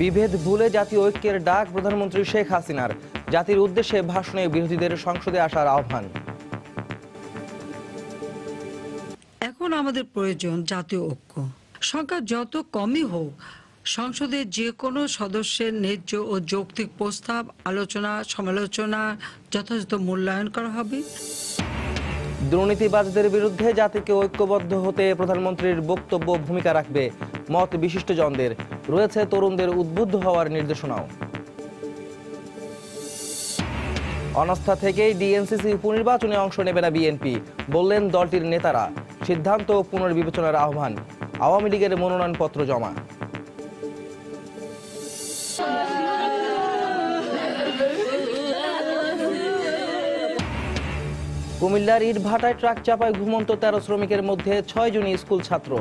বিভেদ ভুলে জাতীয় ঐক্যের ডাক প্রধানমন্ত্রী শেখ হাসিনার। জাতির উদ্দেশ্যে ভাষণে বিরোধীদের সংসদে আসার আহ্বান। এখন আমাদের প্রয়োজন জাতীয় ঐক্য। সংখ্যা যত কমই হোক, সংসদের যে কোনো সদস্যের ন্যায্য ও যৌক্তিক প্রস্তাব আলোচনা সমালোচনা যথাযথ মূল্যায়ন করা হবে। দুর্নীতিবাজদের বিরুদ্ধে জাতিকে ঐক্যবদ্ধ হতে প্রধানমন্ত্রীর বক্তব্য ভূমিকা রাখবে মত বিশিষ্টজনদের। রয়েছে তরুণদের উদ্বুদ্ধ হওয়ার নির্দেশনাও। অনাস্থা থেকেই ডিএনসিসি উপনির্বাচনে অংশ নেবে না বিএনপি, বললেন দলটির নেতারা। সিদ্ধান্ত পুনর্বিবেচনার আহ্বান। আওয়ামী লীগের মনোনয়নপত্র জমা। কুমিল্লার ইটভাটায় ট্রাক চাপায় ঘুমন্ত 13 শ্রমিকের মধ্যে 6 জনই স্কুল ছাত্র।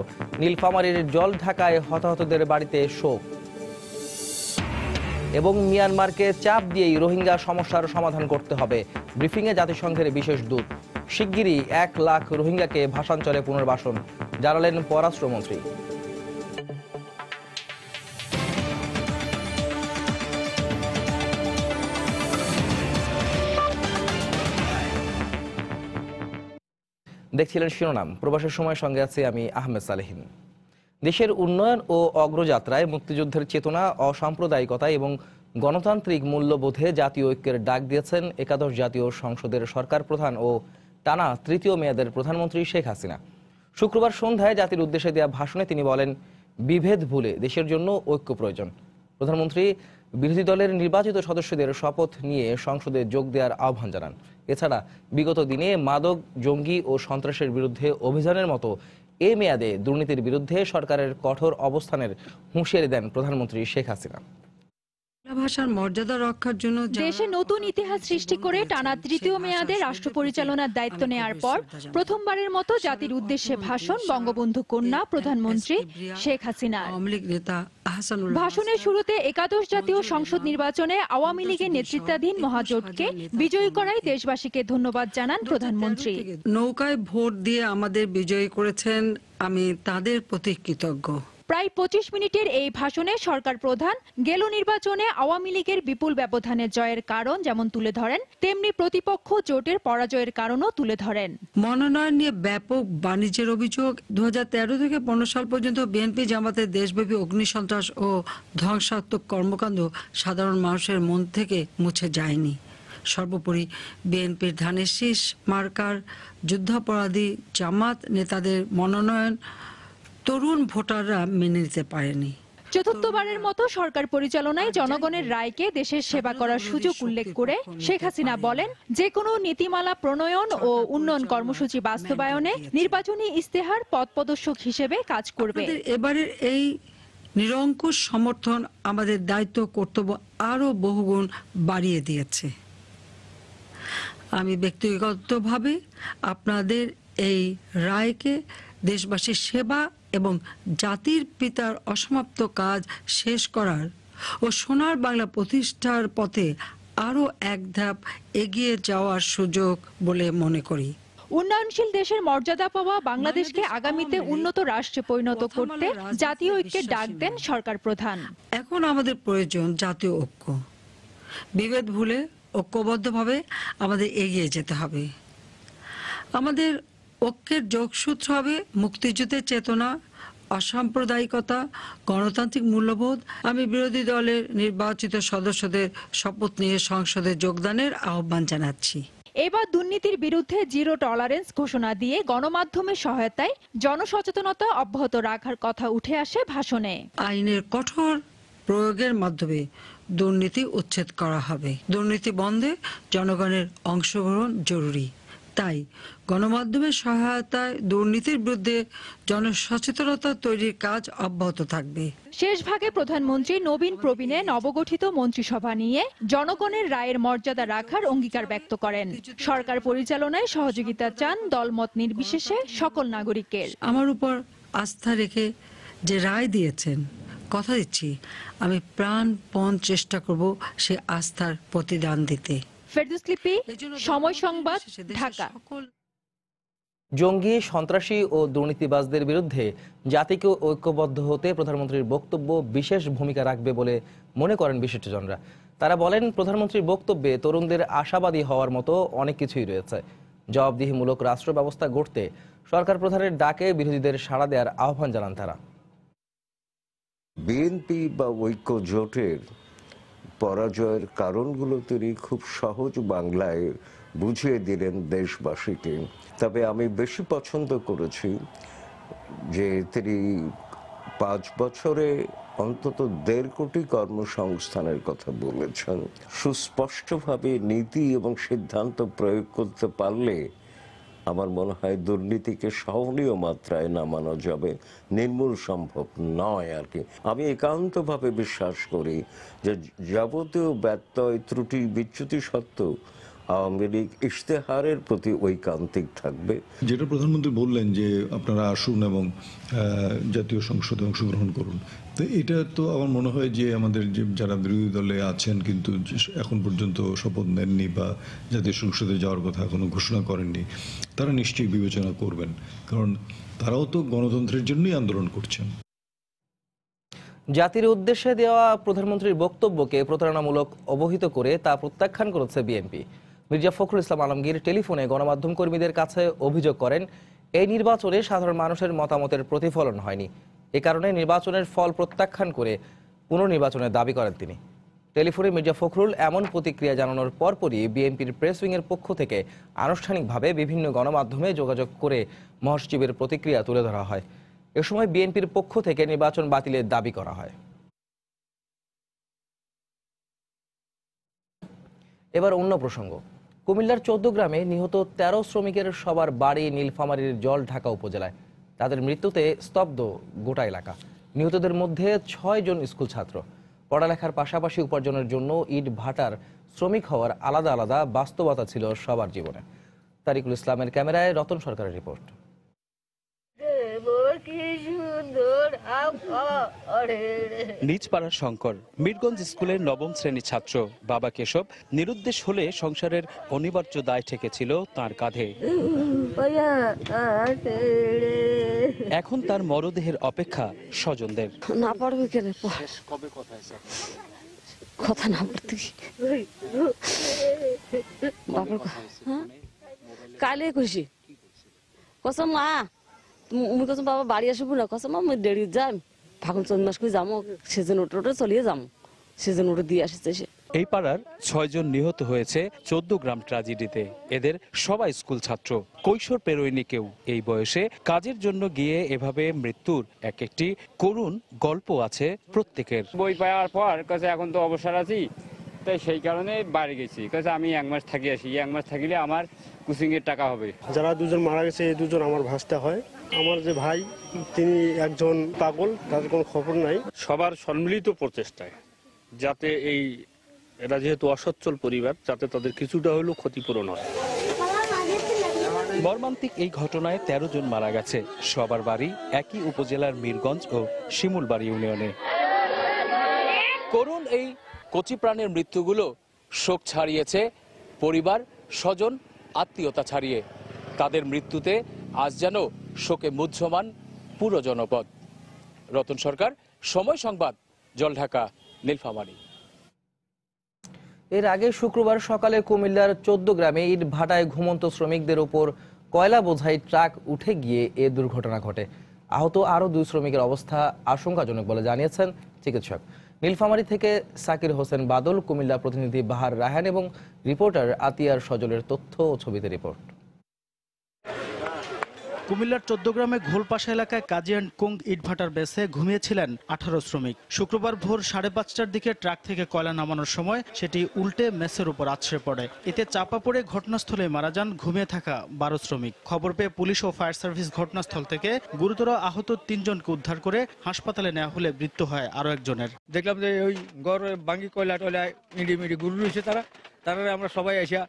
নীলফামারীর জল ঢাকায় হতাহতদের বাড়িতে শোক। এবং মিয়ানমারকে চাপ দিয়েই রোহিঙ্গা সমস্যার সমাধান করতে হবে, ব্রিফিংয়ে জাতিসংঘের বিশেষ দূত। শিগগিরই 1 লাখ রোহিঙ্গাকে ভাষাঞ্চলে পুনর্বাসন, জানালেন পররাষ্ট্রমন্ত্রী। দেখছিলেন শিরোনাম। প্রবাসের সময় সঙ্গে আছে আমি আহমেদ সালেহিন। দেশের উন্নয়ন ও অগ্রযাত্রায় মুক্তিযুদ্ধের চেতনা, অসাম্প্রদায়িকতা এবং গণতান্ত্রিক মূল্যবোধে জাতীয় ঐক্যের ডাক দিয়েছেন একাদশ জাতীয় সংসদের সরকার প্রধান ও টানা 3য় মেয়াদের প্রধানমন্ত্রী শেখ হাসিনা। শুক্রবার সন্ধ্যায় জাতির উদ্দেশ্যে দেওয়া ভাষণে তিনি বলেন, বিভেদ ভুলে দেশের জন্য ঐক্য প্রয়োজন। প্রধানমন্ত্রী বিরোধী দলের নির্বাচিত সদস্যদের শপথ নিয়ে সংসদে যোগ দেওয়ার আহ্বান জানান। এছাড়া বিগত দিনে মাদক, জঙ্গি ও সন্ত্রাসের বিরুদ্ধে অভিযানের মতো এ মেয়াদে দুর্নীতির বিরুদ্ধে সরকারের কঠোর অবস্থানের হুঁশিয়ারি দেন প্রধানমন্ত্রী শেখ হাসিনা। ভাষার মর্যাদা রক্ষার জন্য দেশে নতুন ইতিহাস সৃষ্টি করে টানা 3য় মেয়াদে রাষ্ট্র পরিচালনার দায়িত্ব নেয়ার পর প্রথমবারের মতো জাতির উদ্দেশ্যে ভাষণ বঙ্গবন্ধু কন্যা প্রধানমন্ত্রী শেখ হাসিনা। ভাষণের শুরুতে একাদশ জাতীয় সংসদ নির্বাচনে আওয়ামী লীগের নেতৃত্বাধীন মহাজোটকে বিজয়ী করায় দেশবাসীকে ধন্যবাদ জানান প্রধানমন্ত্রী। নৌকায় ভোট দিয়ে আমাদের বিজয়ী করেছেন, আমি তাদের প্রতি কৃতজ্ঞ। প্রায় 25 মিনিটের এই ভাষণে সরকার প্রধান গেল নির্বাচনে আওয়ামী লীগের বিপুল ব্যবধানে জয়ের কারণ যেমন তুলে ধরেন, তেমনি প্রতিপক্ষ জোটের পরাজয়ের কারণও তুলে ধরেন। মনোনয়ন নিয়ে ব্যাপক বাণিজ্যের অভিযোগ। 2013 থেকে 15 সাল পর্যন্ত বিএনপি জামাতের দেশব্যাপী অগ্নিসন্ত্রাস ও ধ্বংসাত্মক কর্মকাণ্ড সাধারণ মানুষের মন থেকে মুছে যায়নি। সর্বোপরি বিএনপির ধানের শীষ মার্কার যুদ্ধাপরাধী জামাত নেতাদের মনোনয়ন তরুণ ভোটাররা মেনে নিতে পারেনি। চতুর্থবারের মতো সরকার পরিচালনায় জনগণের রায়কে দেশের সেবা করার সুযোগ উল্লেখ করে শেখ হাসিনা বলেন, যে কোনো নীতিমালা প্রণয়ন ও উন্নয়ন কর্মসূচি বাস্তবায়নে নির্বাচনী ইস্তেহার পথপ্রদর্শক হিসেবে কাজ করবে। এবারের এই নিরঙ্কুশ সমর্থন আমাদের দায়িত্ব কর্তব্য আরো বহুগুণ বাড়িয়ে দিয়েছে। আমি ব্যক্তিগতভাবে আপনাদের এই রায়কে দেশবাসীর সেবা এবং জাতির পিতার অসমাপ্ত কাজ শেষ করার ও সোনার বাংলা প্রতিষ্ঠার পথে আরো এক ধাপ এগিয়ে যাওয়ার সুযোগ বলে মনে করি। উন্নয়নশীল দেশের মর্যাদা পাওয়া বাংলাদেশকে আগামীতে উন্নত রাষ্ট্রে পরিণত করতে জাতীয় ঐক্যের ডাক দেন সরকার প্রধান। এখন আমাদের প্রয়োজন জাতীয় ঐক্য। বিভেদ ভুলে ঐক্যবদ্ধভাবে আমাদের এগিয়ে যেতে হবে। আমাদের ঐক্যের যোগসূত্র হবে মুক্তিযুদ্ধের চেতনা, অসাম্প্রদায়িকতা, গণতান্ত্রিক মূল্যবোধ। আমি বিরোধী দলের নির্বাচিত সদস্যদের শপথ নিয়ে সংসদে যোগদানের আহ্বান জানাচ্ছি। এবার দুর্নীতির বিরুদ্ধে জিরো টলারেন্স ঘোষণা দিয়ে গণমাধ্যমের সহায়তায় জনসচেতনতা অব্যাহত রাখার কথা উঠে আসে ভাষণে। আইনের কঠোর প্রয়োগের মাধ্যমে দুর্নীতি উচ্ছেদ করা হবে। দুর্নীতি বন্ধে জনগণের অংশগ্রহণ জরুরি। তাই গণমাধ্যমের সহায়তায় দুর্নীতির বিরুদ্ধে জনসচেতনতা তৈরির কাজ অব্যাহত থাকবে। শেষ ভাগে প্রধানমন্ত্রী নবীন প্রবীণে নবগঠিত মন্ত্রিসভা নিয়ে জনগণের রায়ের মর্যাদা রাখার অঙ্গীকার ব্যক্ত করেন। সরকার পরিচালনায় সহযোগিতা চান দলমত নির্বিশেষে সকল নাগরিকের। আমার উপর আস্থা রেখে যে রায় দিয়েছেন, কথা দিচ্ছি আমি প্রাণপণ চেষ্টা করব সে আস্থার প্রতিদান দিতে। ফেরদৌস লিপি, সময় সংবাদ, ঢাকা। জঙ্গি, সন্ত্রাসী ও দুর্নীতিবাজদের বিরুদ্ধে জাতিকে ঐক্যবদ্ধ হতে প্রধানমন্ত্রীর বক্তব্য বিশেষ ভূমিকা রাখবে বলে মনে করেন বিশিষ্টজনরা। তারা বলেন, প্রধানমন্ত্রীর বক্তব্যে তরুণদের আশাবাদী হওয়ার মতো অনেক কিছুই রয়েছে। জবাবদিহিমূলক রাষ্ট্র ব্যবস্থা গড়তে সরকার প্রধানের ডাকে বিরোধীদের সাড়া দেওয়ার আহ্বান জানান তারা। বিএনপি বা ঐক্য জোটের পরাজয়ের কারণগুলো তিনি খুব সহজ বাংলায় বুঝিয়ে দিলেন দেশবাসীকে। তবে আমি বেশি পছন্দ করেছি যে তিনি 5 বছরে অন্তত 1.5 কোটি কর্মসংস্থানের কথা বলেছেন। সুস্পষ্টভাবে নীতি এবং সিদ্ধান্ত প্রয়োগ করতে পারলে আমার মনে হয় দুর্নীতিকে সহনীয় মাত্রায় নামানো যাবে, নির্মূল সম্ভব নয় আর কি। আমি একান্তভাবে বিশ্বাস করি যে যাবতীয় ব্যত্যয়, ত্রুটি, বিচ্যুতি সত্ত্বেও আওয়ামী লীগ ইশতেহারের প্রতি ঐকান্তিক থাকবে। যেটা প্রধানমন্ত্রী বললেন যে আপনারা আসুন এবং জাতীয় সংসদে অংশগ্রহণ করুন, তো এটা তো আমার মনে হয় যে আমাদের যে যারা বিরোধী দলে আছেন কিন্তু এখন পর্যন্ত শপথ নেননি বা জাতীয় সংসদে যাওয়ার কথা এখনো ঘোষণা করেননি, তারা নিশ্চয়ই বিবেচনা করবেন, কারণ তারাও তো গণতন্ত্রের জন্যই আন্দোলন করছেন। জাতির উদ্দেশ্যে দেওয়া প্রধানমন্ত্রীর বক্তব্যকে প্রতারণামূলক অবহিত করে তা প্রত্যাখ্যান করেছে বিএনপি। মির্জা ফখরুল ইসলাম আলমগীর টেলিফোনে গণমাধ্যম কর্মীদের কাছে অভিযোগ করেন, এই নির্বাচনে সাধারণ মানুষের মতামতের প্রতিফলন হয়নি। এ কারণে নির্বাচনের ফল প্রত্যাখ্যান করে পুনর্নির্বাচনের দাবি করেন তিনি। টেলিফোনে মির্জা ফখরুল এমন প্রতিক্রিয়া জানানোর পরপরই বিএনপির প্রেস উইংয়ের পক্ষ থেকে আনুষ্ঠানিকভাবে বিভিন্ন গণমাধ্যমে যোগাযোগ করে মহাসচিবের প্রতিক্রিয়া তুলে ধরা হয়। এ সময় বিএনপির পক্ষ থেকে নির্বাচন বাতিলের দাবি করা হয়। এবার অন্য প্রসঙ্গ। কুমিল্লার 14 গ্রামে নিহত 13 শ্রমিকের সবার বাড়ি নীলফামারীর জলঢাকা উপজেলায়। তাদের মৃত্যুতে স্তব্ধ গোটা এলাকা। নিহতদের মধ্যে 6 জন স্কুল ছাত্র। পড়ালেখার পাশাপাশি উপার্জনের জন্য ইট ভাটার শ্রমিক হওয়ার আলাদা আলাদা বাস্তবতা ছিল সবার জীবনে। তারিকুল ইসলামের ক্যামেরায় রতন সরকারের রিপোর্ট। নিজ পাড়ার শঙ্কর মিরগঞ্জ স্কুলের 9ম শ্রেণীর ছাত্র। বাবা কেশব নিরুদ্দেশ হলে সংসারের অনিবার্য দায় ঠেকেছিল তার কাঁধে। এখন তার মরদেহের অপেক্ষা স্বজনদের। না পারবে কেন কথা না পড়তে বাবার কালে খুশি কসম মা মুই কসম বাবা বাড়ি আসবো না, কসম আমি দেরি যাই ফাগুন 4 মাস করে যাবো, সেজন ওটা চলিয়ে যাবো, সেজন ওটা দিয়ে আসছে সে। এই পাড়ার 6 জন নিহত হয়েছে 14 গ্রাম ট্র্যাজেডিতে। এদের সবাই স্কুল ছাত্র, কৈশোর পেরোয়নি কেউ। এই বয়সে কাজের জন্য গিয়ে এভাবে মৃত্যুর এক একটি করুণ গল্প আছে প্রত্যেকের। বই পাওয়ার পর কাছে এখন তো অবসর আছি, তাই সেই কারণে বাড়ি গেছি। কাছে আমি 1 মাস থাকি আসি, 1 মাস থাকিলে আমার কোচিং এর টাকা হবে। যারা 2 জন মারা গেছে এই 2 জন আমার ভাসতে হয়। আমার যে ভাই তিনি একজন পাগল, তার কোনো খবর নাই। সবার সম্মিলিত প্রচেষ্টায় যাতে এরা যেহেতু অসচ্ছল পরিবার, যাতে তাদের কিছুটা হলেও ক্ষতিপূরণ হয়। মর্মান্তিক এই ঘটনায় 13 জন মারা গেছে। সবার বাড়ি একই উপজেলার মিরগঞ্জ ও শিমুলবাড়ি ইউনিয়নে। করুণ এই কচি প্রাণের মৃত্যুগুলো শোক ছাড়িয়েছে পরিবার, স্বজন, আত্মীয়তা ছাড়িয়ে। তাদের মৃত্যুতে আজ যেন শোকে মুহ্যমান পুরো জনপদ। রতন সরকার, সময় সংবাদ, জলঢাকা, নীলফামারী। এর আগে শুক্রবার সকালে কুমিল্লার 14 গ্রামে ইট ভাটায় ঘুমন্ত শ্রমিকদের উপর কয়লা বোঝাই ট্রাক উঠে গিয়ে এ দুর্ঘটনা ঘটে। আহত আরও 2 শ্রমিকের অবস্থা আশঙ্কাজনক বলে জানিয়েছেন চিকিৎসক। নীলফামারী থেকে সাকির হোসেন বাদল, কুমিল্লা প্রতিনিধি বাহার রায়হান এবং রিপোর্টার আতিয়ার সজলের তথ্য ও ছবিতে রিপোর্ট। কুমিল্লার 14 গ্রামে ঘোলপাশা এলাকায় কাজী অ্যান্ড কুং ইটভাটার বেসে ঘুমিয়েছিলেন 18 শ্রমিক। শুক্রবার ভোর 5:30টার দিকে ট্রাক থেকে কয়লা নামানোর সময় সেটি উল্টে মেসের উপর আছড়ে পড়ে। এতে চাপা পড়ে ঘটনাস্থলে মারা যান ঘুমিয়ে থাকা 12 শ্রমিক। খবর পেয়ে পুলিশ ও ফায়ার সার্ভিস ঘটনাস্থল থেকে গুরুতর আহত 3 জনকে উদ্ধার করে হাসপাতালে নেওয়া হলে মৃত্যু হয় আরও একজনের। দেখলাম যে ওই গড় বাঙ্গি কয়লা টয়লা মিডি গুরু রয়েছে, তারা আমরা সবাই আসিয়া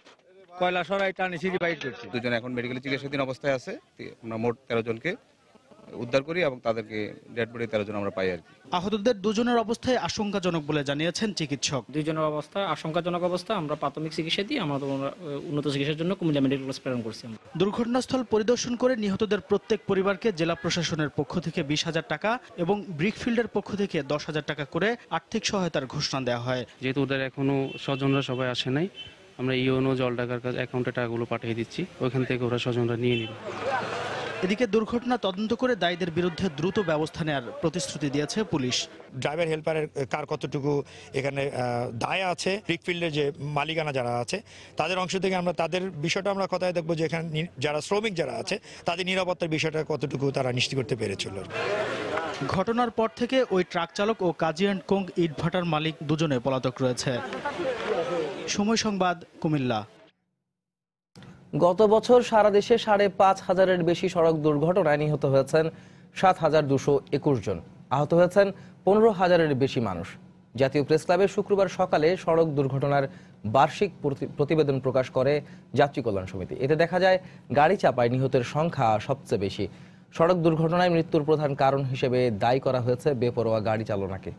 কয়লা সরাই টানে সিঁড়ি বাইর করছি। 2 জন এখন মেডিকেল চিকিৎসাধীন অবস্থায় আছে। আমরা মোট 13 জনকে উদ্ধার করি এবং তাদেরকে ডেড বডি 13 জন আমরা পাই আর কি। আহতদের দুজনের অবস্থায় আশঙ্কাজনক বলে জানিয়েছেন চিকিৎসক। দুইজনের অবস্থা আশঙ্কাজনক অবস্থা, আমরা প্রাথমিক চিকিৎসা দিয়ে আমরা উন্নত চিকিৎসার জন্য কুমিল্লা মেডিকেল কলেজ প্রেরণ করছি। দুর্ঘটনাস্থল পরিদর্শন করে নিহতদের প্রত্যেক পরিবারকে জেলা প্রশাসনের পক্ষ থেকে 20,000 টাকা এবং ব্রিকফিল্ডের পক্ষ থেকে 10,000 টাকা করে আর্থিক সহায়তার ঘোষণা দেওয়া হয়। যেহেতু ওদের এখনো স্বজনরা সবাই আসে নাই, আমরা ইউনো জলঢাকার কাছে অ্যাকাউন্টে টাকাগুলো পাঠিয়ে দিচ্ছি, ওইখান থেকে ওরা স্বজনরা নিয়ে নেবে। এদিকে দুর্ঘটনা তদন্ত করে দায়ীদের বিরুদ্ধে দ্রুত ব্যবস্থা নেওয়ার প্রতিশ্রুতি দিয়েছে পুলিশ। ড্রাইভার হেল্পারের কার কতটুকু এখানে দায় আছে, ব্রিকফিল্ডের যে মালিকানা যারা আছে তাদের অংশ থেকে আমরা তাদের বিষয়টা আমরা কথায় দেখবো যে এখানে যারা শ্রমিক যারা আছে তাদের নিরাপত্তার বিষয়টা কতটুকু তারা নিশ্চিত করতে পেরেছিল। ঘটনার পর থেকে ওই ট্রাক চালক ও কাজী অ্যান্ড কোং ইটভাটার মালিক দুজনে পলাতক রয়েছে। সময় সংবাদ, কুমিল্লা। গত বছর সারা দেশে 5,500-এর বেশি সড়ক দুর্ঘটনায় নিহত হয়েছেন 7,221 জন, আহত হয়েছেন 15,000-এর বেশি মানুষ। জাতীয় প্রেস ক্লাবে শুক্রবার সকালে সড়ক দুর্ঘটনার বার্ষিক প্রতিবেদন প্রকাশ করে যাত্রী কল্যাণ সমিতি। এতে দেখা যায় গাড়ি চাপায় নিহতের সংখ্যা সবচেয়ে বেশি। সড়ক দুর্ঘটনায় মৃত্যুর প্রধান কারণ হিসেবে দায়ী করা হয়েছে বেপরোয়া গাড়ি চালনাকে।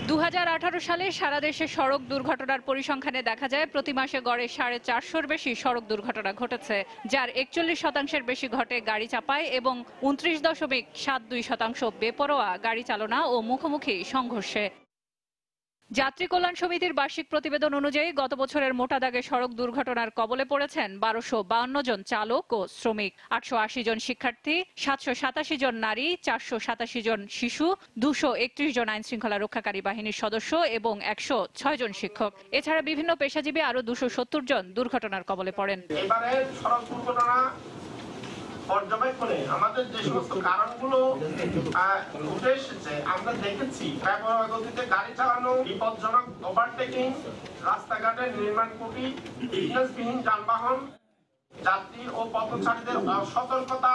2018 সালে সারা দেশে সড়ক দুর্ঘটনার পরিসংখ্যানে দেখা যায় প্রতি মাসে গড়ে 450-এর বেশি সড়ক দুর্ঘটনা ঘটেছে, যার 41% বেশি ঘটে গাড়ি চাপায় এবং 29.72% বেপরোয়া গাড়ি চালনা ও মুখোমুখি সংঘর্ষে। যাত্রী কল্যাণ সমিতির বার্ষিক প্রতিবেদন অনুযায়ী গত বছরের মোটা দাগে সড়ক দুর্ঘটনার কবলে পড়েছেন 1252 জন চালক ও শ্রমিক, 880 জন শিক্ষার্থী, 787 জন নারী, 487 জন শিশু, 231 জন আইন শৃঙ্খলা রক্ষাকারী বাহিনীর সদস্য এবং 106 জন শিক্ষক। এছাড়া বিভিন্ন পেশাজীবী আরো 270 জন দুর্ঘটনার কবলে পড়েন। এবারে সড়ক দুর্ঘটনা পর্যবেক্ষণে আমাদের যে সমস্ত কারণগুলো উঠে এসেছে আমরা দেখেছি বেপরোয়া গতিতে গাড়ি চালানো, বিপজ্জনক ওভারটেকিং, রাস্তাঘাটের নির্মাণ ত্রুটি, ফিটনেসবিহীন যানবাহন, যাত্রী ও পথচারীদের অসতর্কতা,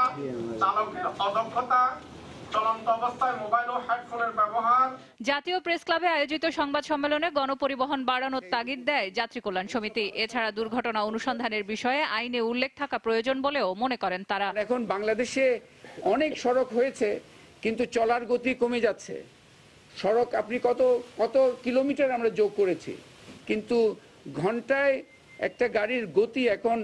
চালকের অদক্ষতা, চলন্ত অবস্থায় মোবাইল ও হেডফোনের ব্যবহার। জাতীয় প্রেস ক্লাবে আয়োজিত সংবাদ সম্মেলনে গণপরিবহন বাড়ানোর তাগিদ দেয় যাত্রী কল্যাণ সমিতি। এছাড়া দুর্ঘটনা অনুসন্ধানের বিষয়ে আইনে উল্লেখ থাকা প্রয়োজন বলেও মনে করেন তারা। এখন বাংলাদেশে অনেক সড়ক হয়েছে কিন্তু চলার গতি কমে যাচ্ছে। সড়ক আপনি কত কিলোমিটার আমরা যোগ করেছি, কিন্তু ঘন্টায় একটা গাড়ির গতি এখন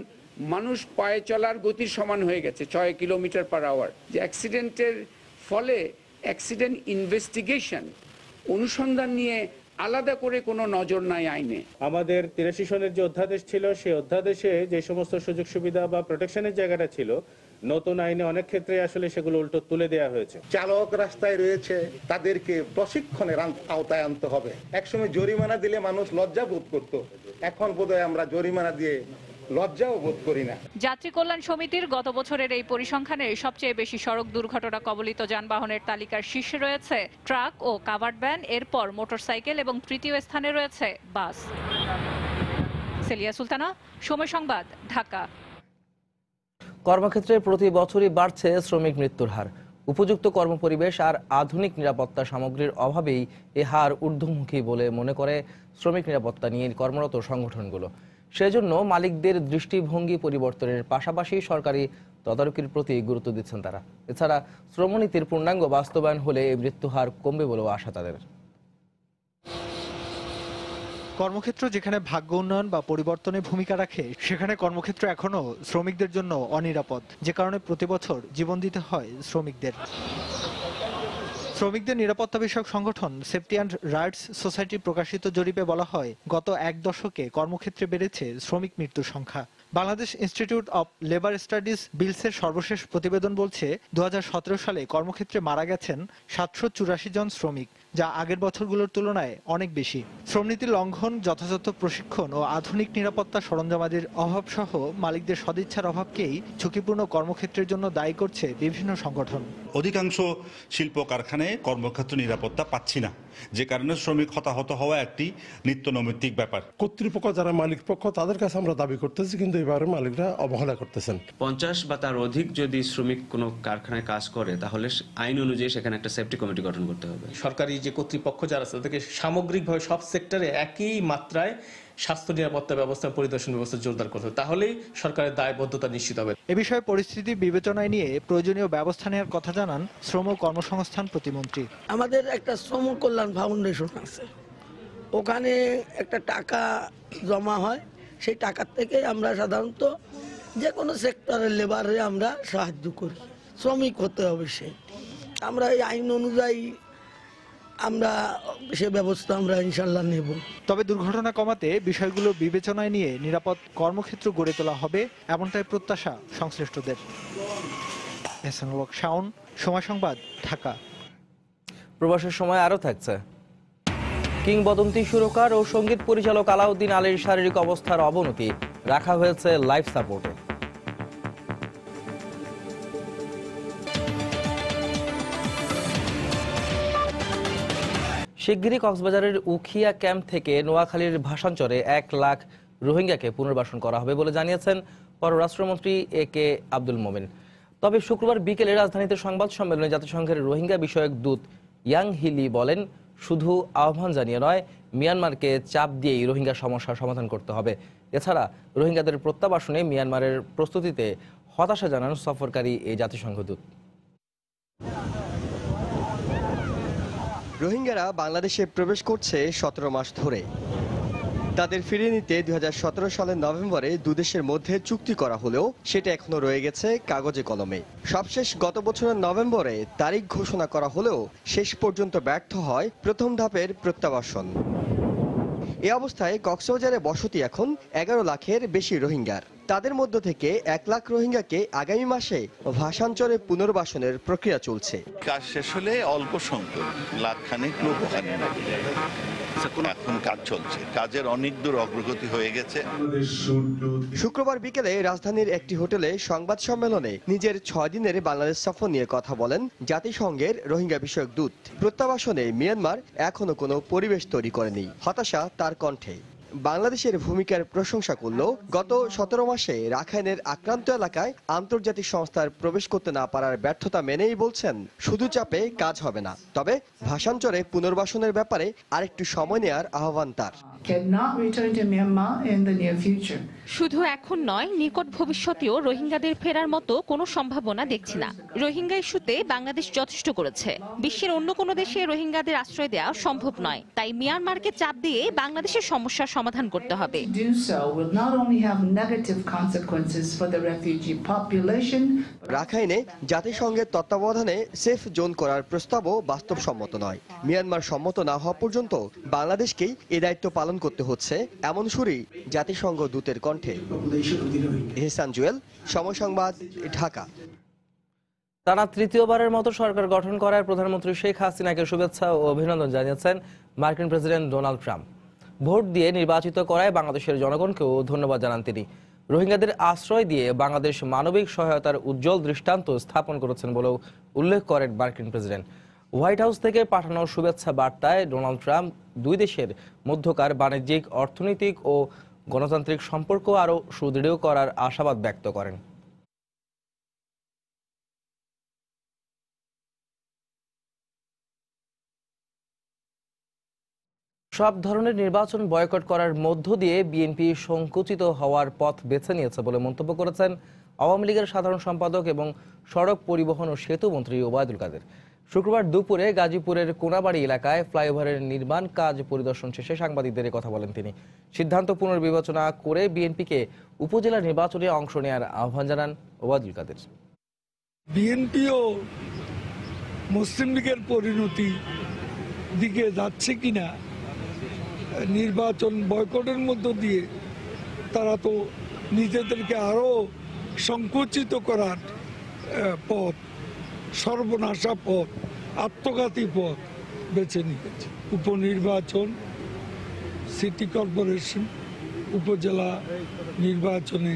মানুষ পায়ে চলার গতির সমান হয়ে গেছে, 6 কিলোমিটার পার আওয়ার। যে অ্যাক্সিডেন্টের ফলে অ্যাক্সিডেন্ট ইনভেস্টিগেশন অনুসন্ধান নিয়ে আলাদা করে কোনো নজর নাই আইনে। আমাদের 83 সনের যে অধ্যাদেশ ছিল সেই অধ্যাদেশে যে সমস্ত সুযোগ সুবিধা বা প্রোটেকশনের জায়গাটা ছিল নতুন আইনে অনেক ক্ষেত্রে আসলে সেগুলো উল্টো তুলে দেওয়া হয়েছে। চালক রাস্তায় রয়েছে, তাদেরকে প্রশিক্ষণের আওতায় আনতে হবে। একসময় জরিমানা দিলে মানুষ লজ্জা বোধ করত, এখন বোধহয় আমরা জরিমানা দিয়ে লজ্জাও বোধ করি না। যাত্রী কল্যাণ সমিতির গত বছরের এই পরিসংখ্যানে সবচেয়ে বেশি সড়ক দুর্ঘটনা কবলিত যানবাহনের তালিকার শীর্ষে রয়েছে ট্রাক ও কাভার্ড ভ্যান, এরপর মোটরসাইকেল এবং তৃতীয় স্থানে রয়েছে বাস। সেলিয়া সুলতানা, সময় সংবাদ, ঢাকা। কর্মক্ষেত্রে প্রতি বছরই বাড়ছে শ্রমিক মৃত্যুর হার। উপযুক্ত কর্মপরিবেশ আর আধুনিক নিরাপত্তা সামগ্রীর অভাবেই এ হার ঊর্ধ্বমুখী বলে মনে করে শ্রমিক নিরাপত্তা নিয়ে কর্মরত সংগঠনগুলো। সেজন্য মালিকদের দৃষ্টিভঙ্গি পরিবর্তনের পাশাপাশি সরকারি তদারকির প্রতি গুরুত্ব দিচ্ছেন তারা। এছাড়া শ্রমনীতির পূর্ণাঙ্গ বাস্তবায়ন হলে এই মৃত্যুহার কমবে বলেও আশা তাদের। কর্মক্ষেত্র যেখানে ভাগ্য উন্নয়ন বা পরিবর্তনে ভূমিকা রাখে, সেখানে কর্মক্ষেত্র এখনো শ্রমিকদের জন্য অনিরাপদ, যে কারণে প্রতি বছর জীবন দিতে হয় শ্রমিকদের। শ্রমিকদের নিরাপত্তা বিষয়ক সংগঠন সেফটি অ্যান্ড রাইটস সোসাইটি প্রকাশিত জরিপে বলা হয়, গত এক দশকে কর্মক্ষেত্রে বেড়েছে শ্রমিক মৃত্যুর সংখ্যা। Bangladesh institute of labour studies বিলসের সর্বশেষ প্রতিবেদন বলছে 2017 সালে কর্মক্ষেত্রে মারা গেছেন 784 জন শ্রমিক, যা আগের বছরগুলোর তুলনায় অনেক বেশি। শ্রমনীতি লঙ্ঘন, যথাযথ প্রশিক্ষণ ও আধুনিক নিরাপত্তা সরঞ্জামাদির অভাব সহ মালিকদের সদিচ্ছার অভাবকেই ঝুঁকিপূর্ণ কর্মক্ষেত্রের জন্য দায়ী করছে বিভিন্ন সংগঠন। অধিকাংশ শিল্প কারখানায় কর্মক্ষেত্র নিরাপত্তা পাচ্ছি না, যে কারণে শ্রমিক হতাহত হওয়া একটি নিত্য নৈমিত্তিক ব্যাপার। কর্তৃপক্ষ যারা মালিক পক্ষ তাদের কাছে আমরা দাবি করতেছি, কিন্তু এবারে মালিকরা অবহেলা করতেছেন। 50 বা তার অধিক যদি শ্রমিক কোনো কারখানায় কাজ করে তাহলে আইন অনুযায়ী সেখানে একটা সেফটি কমিটি গঠন করতে হবে। সরকারি যে কর্তৃপক্ষ যারা আছে তাদেরকে সামগ্রিকভাবে সব সেক্টরে একই মাত্রায় স্বাস্থ্য নিরাপত্তা ব্যবস্থা, পরিদর্শন ব্যবস্থা জোরদার করতে হবে, তাহলেই সরকারের দায়বদ্ধতা নিশ্চিত হবে। এ বিষয়ে পরিস্থিতি বিবেচনায় নিয়ে প্রয়োজনীয় ব্যবস্থা নেওয়ার কথা জানান শ্রম ও কর্মসংস্থান প্রতিমন্ত্রী। আমাদের একটা শ্রম কল্যাণ ফাউন্ডেশন আছে, ওখানে একটা টাকা জমা হয়, সেই টাকার থেকে আমরা সাধারণত যে কোনো সেক্টরের লেবারে আমরা সাহায্য করি। শ্রমিক হতে হবে সে, আমরা এই আইন অনুযায়ী আমরা সে ব্যবস্থা আমরা ইনশাল্লাহ নেব। তবে দুর্ঘটনা কমাতে বিষয়গুলো বিবেচনায় নিয়ে নিরাপদ কর্মক্ষেত্র গড়ে তোলা হবে, এমনটাই প্রত্যাশা সংশ্লিষ্টদের। এহসানুল শাওন, সময় সংবাদ, ঢাকা। প্রবাসের সময় আরও থাকছে। কিংবদন্তি সুরকার ও সঙ্গীত পরিচালক আলাউদ্দিন আলীর শারীরিক অবস্থার অবনতি, রাখা হয়েছে লাইফ সাপোর্টে। শিগগিরই কক্সবাজারের উখিয়া ক্যাম্প থেকে নোয়াখালীর ভাষাঞ্চরে 1 লাখ রোহিঙ্গাকে পুনর্বাসন করা হবে বলে জানিয়েছেন পররাষ্ট্রমন্ত্রী AK আব্দুল মোমেন। তবে শুক্রবার বিকেলে রাজধানীতে সংবাদ সম্মেলনে জাতিসংঘের রোহিঙ্গা বিষয়ক দূত ইয়াং হিলি বলেন, শুধু আহ্বান জানিয়ে নয়, মিয়ানমারকে চাপ দিয়েই রোহিঙ্গা সমস্যার সমাধান করতে হবে। এছাড়া রোহিঙ্গাদের প্রত্যাবাসনে মিয়ানমারের প্রস্তুতিতে হতাশা জানান সফরকারী এই জাতিসংঘ দূত। রোহিঙ্গারা বাংলাদেশে প্রবেশ করছে 17 মাস ধরে। তাদের ফিরিয়ে নিতে 2017 সালের নভেম্বরে দুদেশের মধ্যে চুক্তি করা হলেও সেটা এখনো রয়ে গেছে কাগজে কলমে। সবশেষ গত বছরের নভেম্বরে তারিখ ঘোষণা করা হলেও শেষ পর্যন্ত ব্যর্থ হয় প্রথম ধাপের প্রত্যাবাসন। এ অবস্থায় কক্সবাজারে বসতি এখন 11 লাখের বেশি রোহিঙ্গার। তাদের মধ্য থেকে 1 লাখ রোহিঙ্গাকে আগামী মাসে ভাষাঞ্চলে পুনর্বাসনের প্রক্রিয়া চলছে। কাজ শেষ হলে অল্প সংখ্যক লাখখানেক লোক ওখানে এখন কাজ চলছে, কাজের অনেক দূর অগ্রগতি হয়ে গেছে। শুক্রবার বিকেলে রাজধানীর একটি হোটেলে সংবাদ সম্মেলনে নিজের 6 দিনের বাংলাদেশ সফর নিয়ে কথা বলেন জাতিসংঘের রোহিঙ্গা বিষয়ক দূত। প্রত্যাবাসনে মিয়ানমার এখনো কোনো পরিবেশ তৈরি করেনি, হতাশা তার কণ্ঠে। বাংলাদেশের ভূমিকার প্রশংসা করলেও গত 17 মাসে রাখাইনের আক্রান্ত এলাকায় আন্তর্জাতিক সংস্থার প্রবেশ করতে না পারার ব্যর্থতা মেনেই বলছেন, শুধু চাপে কাজ হবে না, তবে ভাষাঞ্চলে পুনর্বাসনের ব্যাপারে আরেকটু সময় নেওয়ার আহ্বান তার। শুধু এখন নয়, নিকট ভবিষ্যতেও রোহিঙ্গাদের ফেরার মতো কোনো সম্ভাবনা দেখছি না। রোহিঙ্গা ইস্যুতে বাংলাদেশ যথেষ্ট করেছে। বিশ্বের অন্য কোনো দেশে রোহিঙ্গাদের আশ্রয় দেওয়া সম্ভব নয়, তাই মিয়ানমারকে চাপ দিয়ে বাংলাদেশের সমস্যার সমাধান করতে হবে। রাখাইনে জাতিসংঘের তত্ত্বাবধানে সেফ জোন করার প্রস্তাবও বাস্তবসম্মত নয়। মিয়ানমার সম্মত না হওয়া পর্যন্ত বাংলাদেশকেই এ দায়িত্ব পালন করতে হচ্ছে, এমন সুরেই জাতিসংঘ দূতের কণ্ঠে। এহসান জুয়েল, সময় সংবাদ, ঢাকা। টানা তৃতীয়বারের মতো সরকার গঠন করার প্রধানমন্ত্রী শেখ হাসিনাকে শুভেচ্ছা ও অভিনন্দন জানিয়েছেন মার্কিন প্রেসিডেন্ট ডোনাল্ড ট্রাম্প। ভোট দিয়ে নির্বাচিত করায় বাংলাদেশের জনগণকেও ধন্যবাদ জানান তিনি। রোহিঙ্গাদের আশ্রয় দিয়ে বাংলাদেশ মানবিক সহায়তার উজ্জ্বল দৃষ্টান্ত স্থাপন করেছেন বলেও উল্লেখ করেন মার্কিন প্রেসিডেন্ট। হোয়াইট হাউস থেকে পাঠানো শুভেচ্ছা বার্তায় ডোনাল্ড ট্রাম্প দুই দেশের মধ্যকার বাণিজ্যিক, অর্থনৈতিক ও গণতান্ত্রিক সম্পর্ক আরও সুদৃঢ় করার আশাবাদ ব্যক্ত করেন। সব ধরনের নির্বাচন বয়কট করার মধ্য দিয়ে বিএনপি সংকুচিত হওয়ার পথ বেছে নিয়েছে বলে মন্তব্য করেছেন আওয়ামী লীগের সাধারণ সম্পাদক এবং সড়ক পরিবহন ও সেতু মন্ত্রী ওবায়দুল কাদের। শুক্রবার দুপুরে গাজীপুরের কোনাবাড়ি এলাকায় ফ্লাইওভারের নির্মাণ কাজ পরিদর্শন শেষে সাংবাদিকদের কথা বলেন তিনি। সিদ্ধান্ত পুনর্বিবেচনা করে বিএনপিকে উপজেলা নির্বাচনে অংশ নেওয়ার আহ্বান জানান ওবায়দুল কাদের। বিএনপিও মুসলিম লীগের পরিণতি দিকে যাচ্ছে কিনা, নির্বাচন বয়কটের মধ্য দিয়ে তারা তো নিজেদেরকে আরো সংকুচিত করার পথ, সর্বনাশা পথ, আত্মঘাতী পথ বেছে নিয়েছে। উপনির্বাচন, সিটি কর্পোরেশন, উপজেলা নির্বাচনে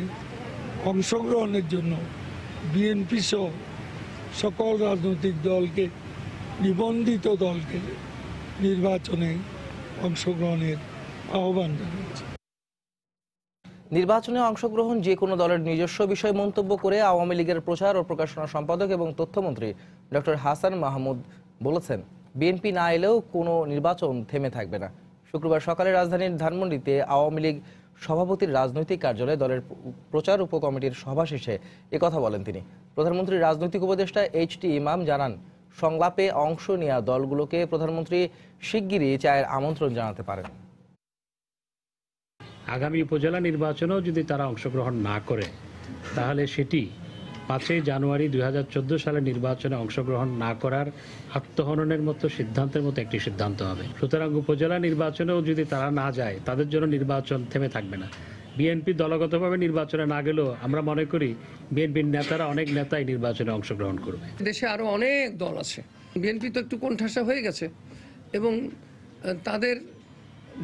অংশগ্রহণের জন্য বিএনপি সহ সকল রাজনৈতিক দলকে, নিবন্ধিত দলকে নির্বাচনে অংশগ্রহণের আহ্বান জানিয়েছে। নির্বাচনে অংশগ্রহণ যে কোনো দলের নিজস্ব বিষয় মন্তব্য করে আওয়ামী লীগের প্রচার ও প্রকাশনা সম্পাদক এবং তথ্যমন্ত্রী ডক্টর হাসান মাহমুদ বলেছেন, বিএনপি না এলেও কোনো নির্বাচন থেমে থাকবে না। শুক্রবার সকালে রাজধানীর ধানমন্ডিতে আওয়ামী লীগ সভাপতির রাজনৈতিক কার্যালয়ে দলের প্রচার উপকমিটির সভা শেষে একথা বলেন তিনি। প্রধানমন্ত্রীর রাজনৈতিক উপদেষ্টা এইচ.টি. ইমাম জানান, সংলাপে অংশ নেওয়া দলগুলোকে প্রধানমন্ত্রী শিগগিরই চায়ের আমন্ত্রণ জানাতে পারেন। আগামী উপজেলা নির্বাচনেও যদি তারা অংশগ্রহণ না করে, তাহলে সেটি 5 জানুয়ারি 2014 সালের নির্বাচনে অংশগ্রহণ না করার আত্মহননের মতো সিদ্ধান্তের মতো একটি সিদ্ধান্ত হবে। সুতরাং উপজেলা নির্বাচনেও যদি তারা না যায়, তাদের জন্য নির্বাচন থেমে থাকবে না। বিএনপি দলগতভাবে নির্বাচনে না গেলেও আমরা মনে করি বিএনপির নেতারা, অনেক নেতাই নির্বাচনে অংশগ্রহণ করবে। দেশে আরো অনেক দল আছে, বিএনপি তো একটু কোণঠাসা হয়ে গেছে এবং তাদের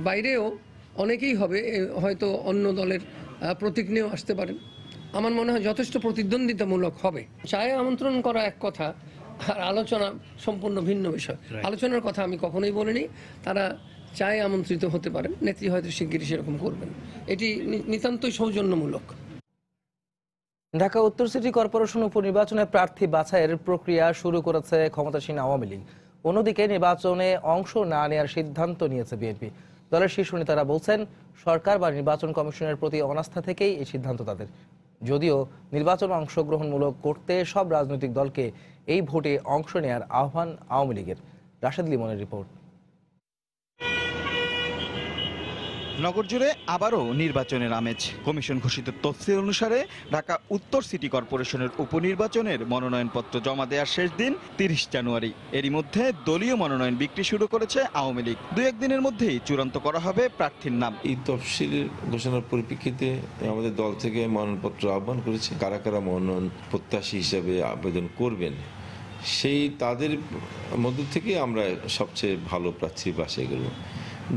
বাইরেও অনেকেই হবে, হয়তো অন্য দলের প্রতীক নিয়েও আসতে পারেন। আমার মনে হয় যথেষ্ট প্রতিদ্বন্দ্বিতামূলক হবে। চায়ে আমন্ত্রণ করা এক কথা, আর আলোচনা সম্পূর্ণ ভিন্ন বিষয়। আলোচনার কথা আমি কখনোই বলিনি। তারা চায়ে আমন্ত্রিত হতে পারেন, নেত্রী হয়তো শিগগিরই সেরকম করবেন। এটি নিতান্তই সৌজন্যমূলক। ঢাকা উত্তর সিটি কর্পোরেশন উপনির্বাচনে প্রার্থী বাছাইয়ের প্রক্রিয়া শুরু করেছে ক্ষমতাসীন আওয়ামী লীগ। অন্যদিকে নির্বাচনে অংশ না নেওয়ার সিদ্ধান্ত নিয়েছে বিএনপি। দলের শীর্ষ নেতারা বলছেন, সরকার বা নির্বাচন কমিশনের প্রতি অনাস্থা থেকেই এই সিদ্ধান্ত তাদের। যদিও নির্বাচন অংশগ্রহণমূলক করতে সব রাজনৈতিক দলকে এই ভোটে অংশ নেওয়ার আহ্বান আওয়ামী লীগের। রাশেদ লিমনের রিপোর্ট। নগর জুড়ে আবারও নির্বাচনের আমেজ। কমিশন ঘোষিত তফসিল অনুসারে ঢাকা উত্তর সিটি কর্পোরেশনের উপনির্বাচনের মনোনয়নপত্র জমা দেওয়ার শেষ দিন 30 জানুয়ারি। এরই মধ্যে দলীয় মনোনয়ন বিক্রি শুরু করেছে আওয়ামী লীগ। 2-1 দিনের মধ্যেই চূড়ান্ত করা হবে প্রার্থীর নাম। এই তফসিলের ঘোষণার পরিপ্রেক্ষিতে আমাদের দল থেকে মনোনয়নপত্র আহ্বান করেছে। কারা কারা মনোনয়ন প্রত্যাশী হিসাবে আবেদন করবেন, সেই তাদের মধ্য থেকে আমরা সবচেয়ে ভালো প্রার্থী বাছাই করব।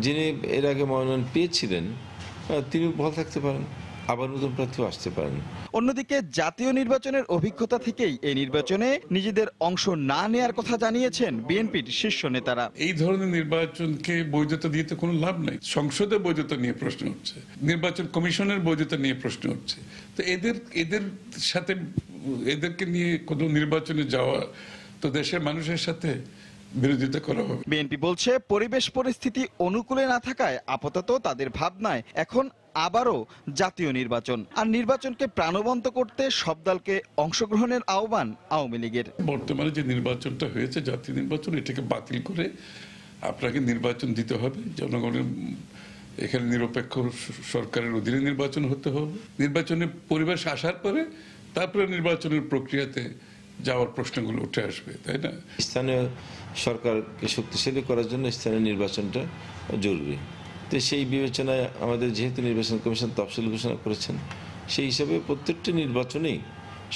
যিনি এর আগে মনোনয়ন পেয়েছিলেন তিনি ভালো থাকতে পারেন, আবার নতুন প্রার্থীও আসতে পারেন। অন্যদিকে জাতীয় নির্বাচনের অভিজ্ঞতা থেকেই এই নির্বাচনে নিজেদের অংশ না নেয়ার কথা জানিয়েছেন বিএনপির শীর্ষ নেতারা। এই ধরনের নির্বাচনকে বৈধতা দিয়ে তো কোনো লাভ নাই। সংসদে বৈধতা নিয়ে প্রশ্ন হচ্ছে, নির্বাচন কমিশনের বৈধতা নিয়ে প্রশ্ন হচ্ছে। তো এদের সাথে এদেরকে নিয়ে কোনো নির্বাচনে যাওয়া তো দেশের মানুষের সাথে বিরোধিতা করা হবে। বিএনপি বলছে, পরিবেশ পরিস্থিতি অনুকূলে না থাকায় আপাতত তাদের ভাবনায় এখন আবারও জাতীয় নির্বাচন, আর নির্বাচনকে প্রাণবন্ত করতে সব দলকে অংশগ্রহণের আহ্বান আওয়ামী লীগের। বর্তমানে যে নির্বাচনটা হয়েছে জাতীয় নির্বাচন, এটাকে বাতিল করে আপনাকে নির্বাচন দিতে হবে। জনগণের এখানে নিরপেক্ষ সরকারের অধীনে নির্বাচন হতে হবে। নির্বাচনের পরিবেশ আসার পরে তারপরে নির্বাচনের প্রক্রিয়াতে যাওয়ার প্রশ্নগুলো উঠে আসবে, তাই না? স্থানীয় সরকারকে শক্তিশালী করার জন্য স্থানীয় নির্বাচনটা জরুরি। তো সেই বিবেচনায় আমাদের যেহেতু নির্বাচন কমিশন তফসিল ঘোষণা করেছেন, সেই হিসাবে প্রত্যেকটি নির্বাচনেই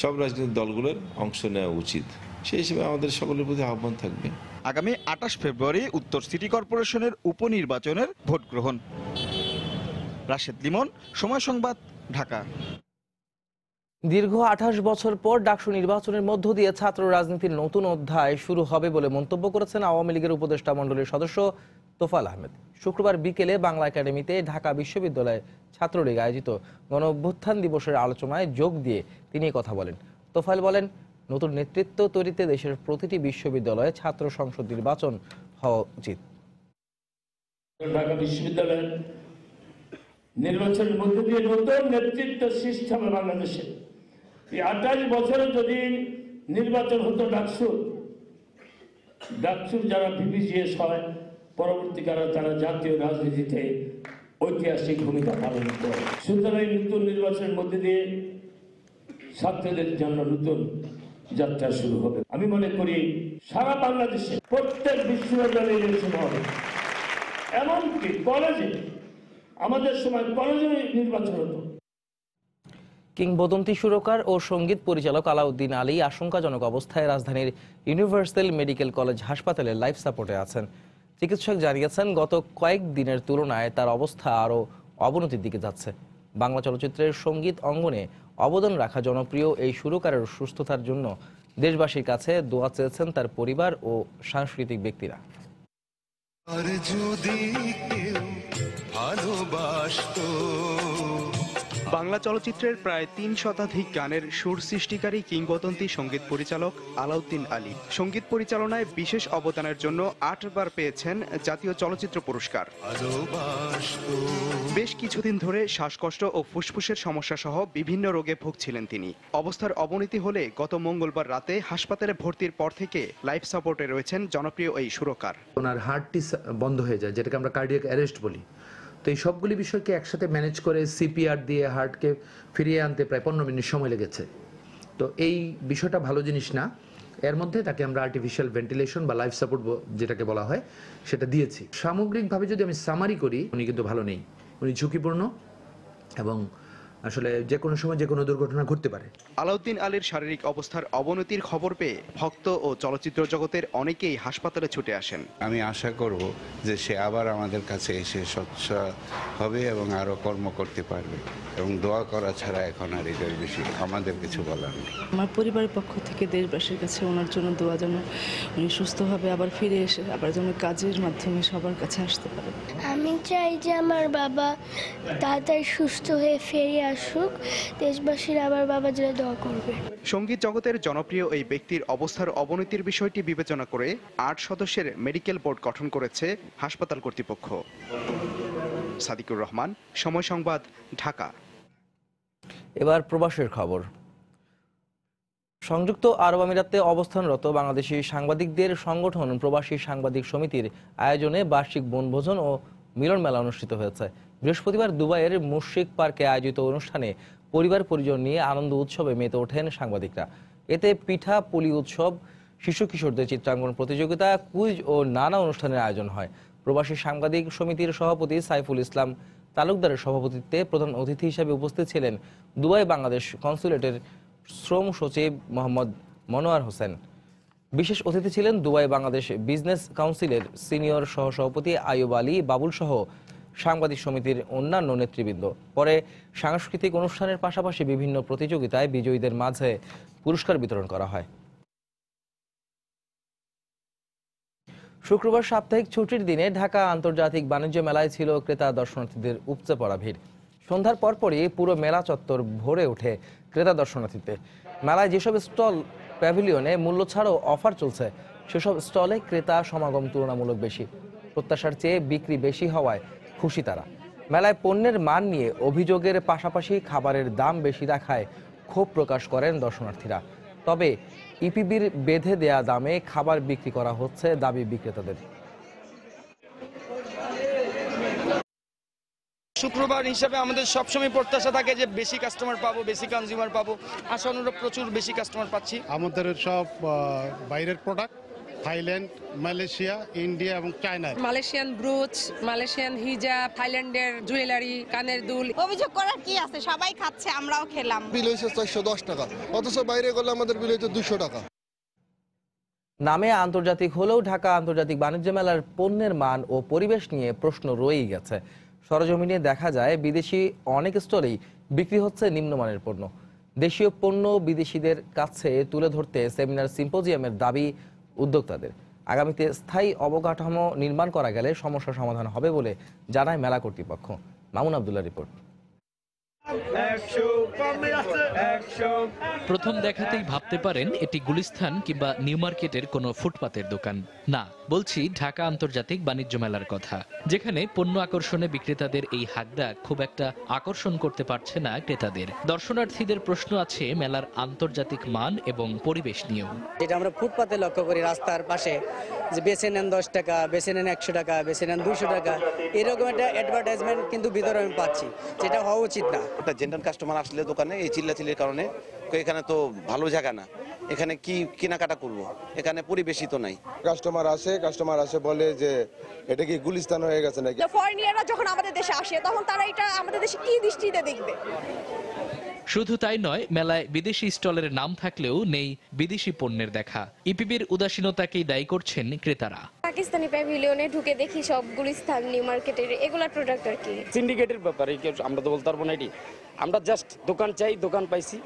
সব রাজনৈতিক দলগুলোর অংশ নেওয়া উচিত। সেই হিসেবে আমাদের সকলের প্রতি আহ্বান থাকবে। আগামী 28 ফেব্রুয়ারি উত্তর সিটি কর্পোরেশনের উপনির্বাচনের ভোট গ্রহণ। রাশেদ লিমন, সময় সংবাদ, ঢাকা। দীর্ঘ 28 বছর পর ডাকসু নির্বাচনের মধ্য দিয়ে ছাত্র রাজনীতির নতুন অধ্যায় শুরু হবে বলে মন্তব্য করেছেন আওয়ামী লীগের উপদেষ্টা মণ্ডলীর সদস্য তোফায়েল আহমেদ। শুক্রবার বিকেলে বাংলা একাডেমিতে ঢাকা বিশ্ববিদ্যালয়ে ছাত্রলীগ আয়োজিত গণ অভ্যুত্থান দিবসের আলোচনায় যোগ দিয়ে তিনি কথা বলেন। তোফায়েল বলেন, নতুন নেতৃত্ব তৈরিতে দেশের প্রতিটি বিশ্ববিদ্যালয়ে ছাত্র সংসদ নির্বাচন হওয়া উচিত। ঢাকা বিশ্ববিদ্যালয়ের নির্বাচনের মধ্যে দিয়ে নতুন নেতৃত্ব সৃষ্টি হবে বাংলাদেশে। এই 28 বছরে যদি নির্বাচন হতো ডাকসুর যারা বিপিজিএস হয়, পরবর্তীকালে তারা জাতীয় রাজনীতিতে ঐতিহাসিক ভূমিকা পালন করে। সুতরাং নতুন নির্বাচনের মধ্যে দিয়ে ছাত্রদের জন্য নতুন যাত্রা শুরু হবে। আমি মনে করি সারা বাংলাদেশে প্রত্যেক বিশ্ববিদ্যালয়ে ইলেকশন হবে, এমনকি কলেজে, আমাদের সময় কলেজে নির্বাচন হতো। কিংবদন্তি সুরকার ও সঙ্গীত পরিচালক আলাউদ্দিন আলী আশঙ্কাজনক অবস্থায় রাজধানীর ইউনিভার্সাল মেডিকেল কলেজ হাসপাতালে লাইফ সাপোর্টে আছেন। চিকিৎসক জানিয়েছেন, গত কয়েকদিনের তুলনায় তার অবস্থা আরও অবনতির দিকে যাচ্ছে। বাংলা চলচ্চিত্রের সঙ্গীত অঙ্গনে অবদান রাখা জনপ্রিয় এই সুরকারের সুস্থতার জন্য দেশবাসীর কাছে দোয়া চেয়েছেন তার পরিবার ও সাংস্কৃতিক ব্যক্তিরা। আর যদি কেউ ভালোবাসতো বাংলা চলচ্চিত্রের প্রায় ৩ শতাধিক গানের সুর সৃষ্টিকারী কিংবদন্তি সঙ্গীত পরিচালক আলাউদ্দিন আলী সঙ্গীত পরিচালনায় বিশেষ অবদানের জন্য ৮ বার পেয়েছেন জাতীয় চলচ্চিত্র পুরস্কার। বেশ কিছুদিন ধরে শ্বাসকষ্ট ও ফুসফুসের সমস্যা সহ বিভিন্ন রোগে ভুগছিলেন তিনি। অবস্থার অবনতি হলে গত মঙ্গলবার রাতে হাসপাতালে ভর্তির পর থেকে লাইফ সাপোর্টে রয়েছেন জনপ্রিয় এই সুরকার। ওনার হার্টটি বন্ধ হয়ে যায়, যেটাকে আমরা কার্ডিয়াক অ্যারেস্ট বলি। তো এই সবগুলি বিষয়কে একসাথে ম্যানেজ করে সিপিআর দিয়ে হার্টকে ফিরিয়ে আনতে প্রায় 15 মিনিট সময় লেগেছে। তো এই বিষয়টা ভালো জিনিস না। এর মধ্যে তাকে আমরা আর্টিফিশিয়াল ভেন্টিলেশন বা লাইফ সাপোর্ট যেটাকে বলা হয় সেটা দিয়েছি। সামগ্রিকভাবে যদি আমি সামারি করি, উনি কিন্তু ভালো নেই, উনি ঝুঁকিপূর্ণ এবং আসলে যে কোনো সময় যে কোনো দুর্ঘটনা ঘটতে পারে। আলাউদ্দিন আলীর শারীরিক অবস্থার অবনতির খবর পেয়ে ভক্ত ও চলচ্চিত্র জগতের অনেকেই হাসপাতালে ছুটে আসেন। আমি আশা করব যে সে আবার আমাদের কাছে এসে স্বচ্ছ হবে এবং আরো কর্ম করতে পারবে, এবং দোয়া করা ছাড়া এখন আর এদের বেশি আমাদের কিছু বলার নেই। আমার পরিবারের পক্ষ থেকে দেশবাসীর কাছে ওনার জন্য দোয়া, যেন উনি সুস্থভাবে আবার ফিরে এসে আবার যেন কাজের মাধ্যমে সবার কাছে আসতে পারে। আমি চাই যে আমার বাবা তাড়াতাড়ি সুস্থ হয়ে ফিরে আসুক, দেশবাসীর আবার বাবা জন্য দোয়া করবে। সঙ্গীত জগতের জনপ্রিয় এই ব্যক্তির অবস্থার অবনতির বিষয়টি বিবেচনা করে ৮ সদস্যের মেডিকেল বোর্ড গঠন করেছে হাসপাতাল কর্তৃপক্ষ। সাদিকুর রহমান, সময় সংবাদ, ঢাকা। এবার প্রবাসের খবর। সংযুক্ত আরব আমিরাতে অবস্থানরত বাংলাদেশি সাংবাদিকদের সংগঠন প্রবাসী সাংবাদিক সমিতির আয়োজনে বার্ষিক বনভোজন ও মিলন মেলা অনুষ্ঠিত হয়েছে। বৃহস্পতিবার দুবাইয়ের মুশরিক পার্কে আয়োজিত অনুষ্ঠানে পরিবার পরিজন নিয়ে আনন্দ উৎসবে মেতে ওঠেন সাংবাদিকরা। এতে পিঠা পুলি উৎসব, শিশু কিশোরদের চিত্রাঙ্কন প্রতিযোগিতা, কুইজ ও নানা অনুষ্ঠানের আয়োজন হয়। প্রবাসী সাংবাদিক সমিতির সভাপতি সাইফুল ইসলাম তালুকদারের সভাপতিত্বে প্রধান অতিথি হিসেবে উপস্থিত ছিলেন দুবাই বাংলাদেশ কনসুলেটের শ্রম সচিব মোহাম্মদ মনোয়ার হোসেন। বিশেষ অতিথি ছিলেন দুবাই বাংলাদেশ বিজনেস কাউন্সিলের সিনিয়র সহসভাপতি আইয়ুব আলী বাবুল সহ সাংবাদিক সমিতির অন্যান্য নেতৃবৃন্দ। পরে সাংস্কৃতিক অনুষ্ঠানের পাশাপাশি বিভিন্ন প্রতিযোগিতায় বিজয়ীদের মাঝে পুরস্কার বিতরণ করা হয়। শুক্রবার সাপ্তাহিক ছুটির দিনে ঢাকা আন্তর্জাতিক বাণিজ্য মেলায় ছিল ক্রেতা দর্শনার্থীদের উপচে পড়া ভিড়। সন্ধ্যার পরপরই পুরো মেলা চত্বর ভরে ওঠে ক্রেতা দর্শনার্থীতে। মেলায় যেসব স্টল প্যাভিলিয়নে মূল্য ছাড় ও অফার চলছে, সেসব স্টলে ক্রেতা সমাগম তুলনামূলক বেশি। প্রত্যাশার চেয়ে বিক্রি বেশি হওয়ায় খুশি তারা। মেলায় পণ্যের মান নিয়ে অভিযোগের পাশাপাশি খাবারের দাম বেশি দেখায় ক্ষোভ প্রকাশ করেন দর্শনার্থীরা। তবে ইপিবির বেঁধে দেয়া দামে খাবার বিক্রি করা হচ্ছে দাবি বিক্রেতাদের। শুক্রবার হিসাবে আমাদের সবসময় প্রত্যাশা থাকে যে বেশি কাস্টমার পাবো, বেশি কনজিউমার পাবো। আশানুরূপ প্রচুর বেশি কাস্টমার পাচ্ছি। আমাদের সব বাইরের প্রোডাক্ট, থাইল্যান্ড, মালয়েশিয়া, ইন্ডিয়া এবং চায়না। মালয়েশিয়ান ব্রুচ, মালয়েশিয়ান হিজাব, থাইল্যান্ডের জুয়েলারি, কানের দুল। অভিযোগ করার কি আছে, সবাই খাচ্ছে, আমরাও খেলাম। বিল হয়েছে 410 টাকা, অথচ বাইরে গেলে আমাদের বিল হয়েছে 200 টাকা। নামে আন্তর্জাতিক হলেও ঢাকা আন্তর্জাতিক বাণিজ্য মেলার পণ্যের মান ও পরিবেশ নিয়ে প্রশ্ন রয়েই গেছে। সরজমিনে দেখা যায় বিদেশি অনেক স্টলেই বিক্রি হচ্ছে নিম্নমানের পণ্য। দেশীয় পণ্য বিদেশিদের কাছে তুলে ধরতে সেমিনার সিম্পোজিয়ামের দাবি উদ্যোক্তাদের। আগামীতে স্থায়ী অবকাঠামো নির্মাণ করা গেলে সমস্যার সমাধান হবে বলে জানায় মেলা কর্তৃপক্ষ। মামুন আব্দুল্লাহ রিপোর্ট। প্রথম দেখাতেই ভাবতে পারেন এটি গুলিস্তান কিংবা নিউ মার্কেটের কোনো ফুটপাতের দোকান। না, বলছি ঢাকা আন্তর্জাতিক বাণিজ্য মেলার কথা, যেখানে পণ্য আকর্ষণে বিক্রেতাদের এই হাকডাক খুব একটা আকর্ষণ করতে পারছে না ক্রেতাদের। দর্শনার্থীদের প্রশ্ন আছে মেলার আন্তর্জাতিক মান এবং পরিবেশ নিয়েও। যেটা আমরা ফুটপাতে লক্ষ্য করি, রাস্তার পাশে যে বেছে নেন 10 টাকা, বেছে নেন 100 টাকা, বেছে নেন 200 টাকা, এরকম একটা অ্যাডভার্টাইজমেন্ট কিন্তু ভিতরে আমি পাচ্ছি, যেটা হওয়া উচিত না। একটা জেন্টাল কাস্টমার আসলে দোকানে এই চিল্লাচিল্লির কারণে, এখানে তো ভালো জায়গা না, এখানে কি কেনাকাটা করব, এখানে পরিবেশই তো নাই। কাস্টমার আসে বলে যে এটা কি গুলিস্তান হয়ে গেছে নাকি। ফরেনিয়াররা যখন আমাদের দেশে আসে তখন তারা এটা আমাদের দেশে কি দৃষ্টিতে দেখবে। শুধু তাই নয়, মেলায় বিদেশি স্টলের নাম থাকলেও নেই বিদেশি পণ্যের দেখা। ইপিবির উদাসীনতাকেই দায়ী করছেন ক্রেতারা। পাকিস্তানি প্যাভিলিয়নে ঢুকে দেখি সব গুলিস্তান, নিউ মার্কেটের এগুলা প্রোডাক্ট আর কি। সিন্ডিকেটের ব্যাপারে আমরা তো বলতে পারবো না, এটি আমরা জাস্ট দোকান চাই, দোকান পাইছি।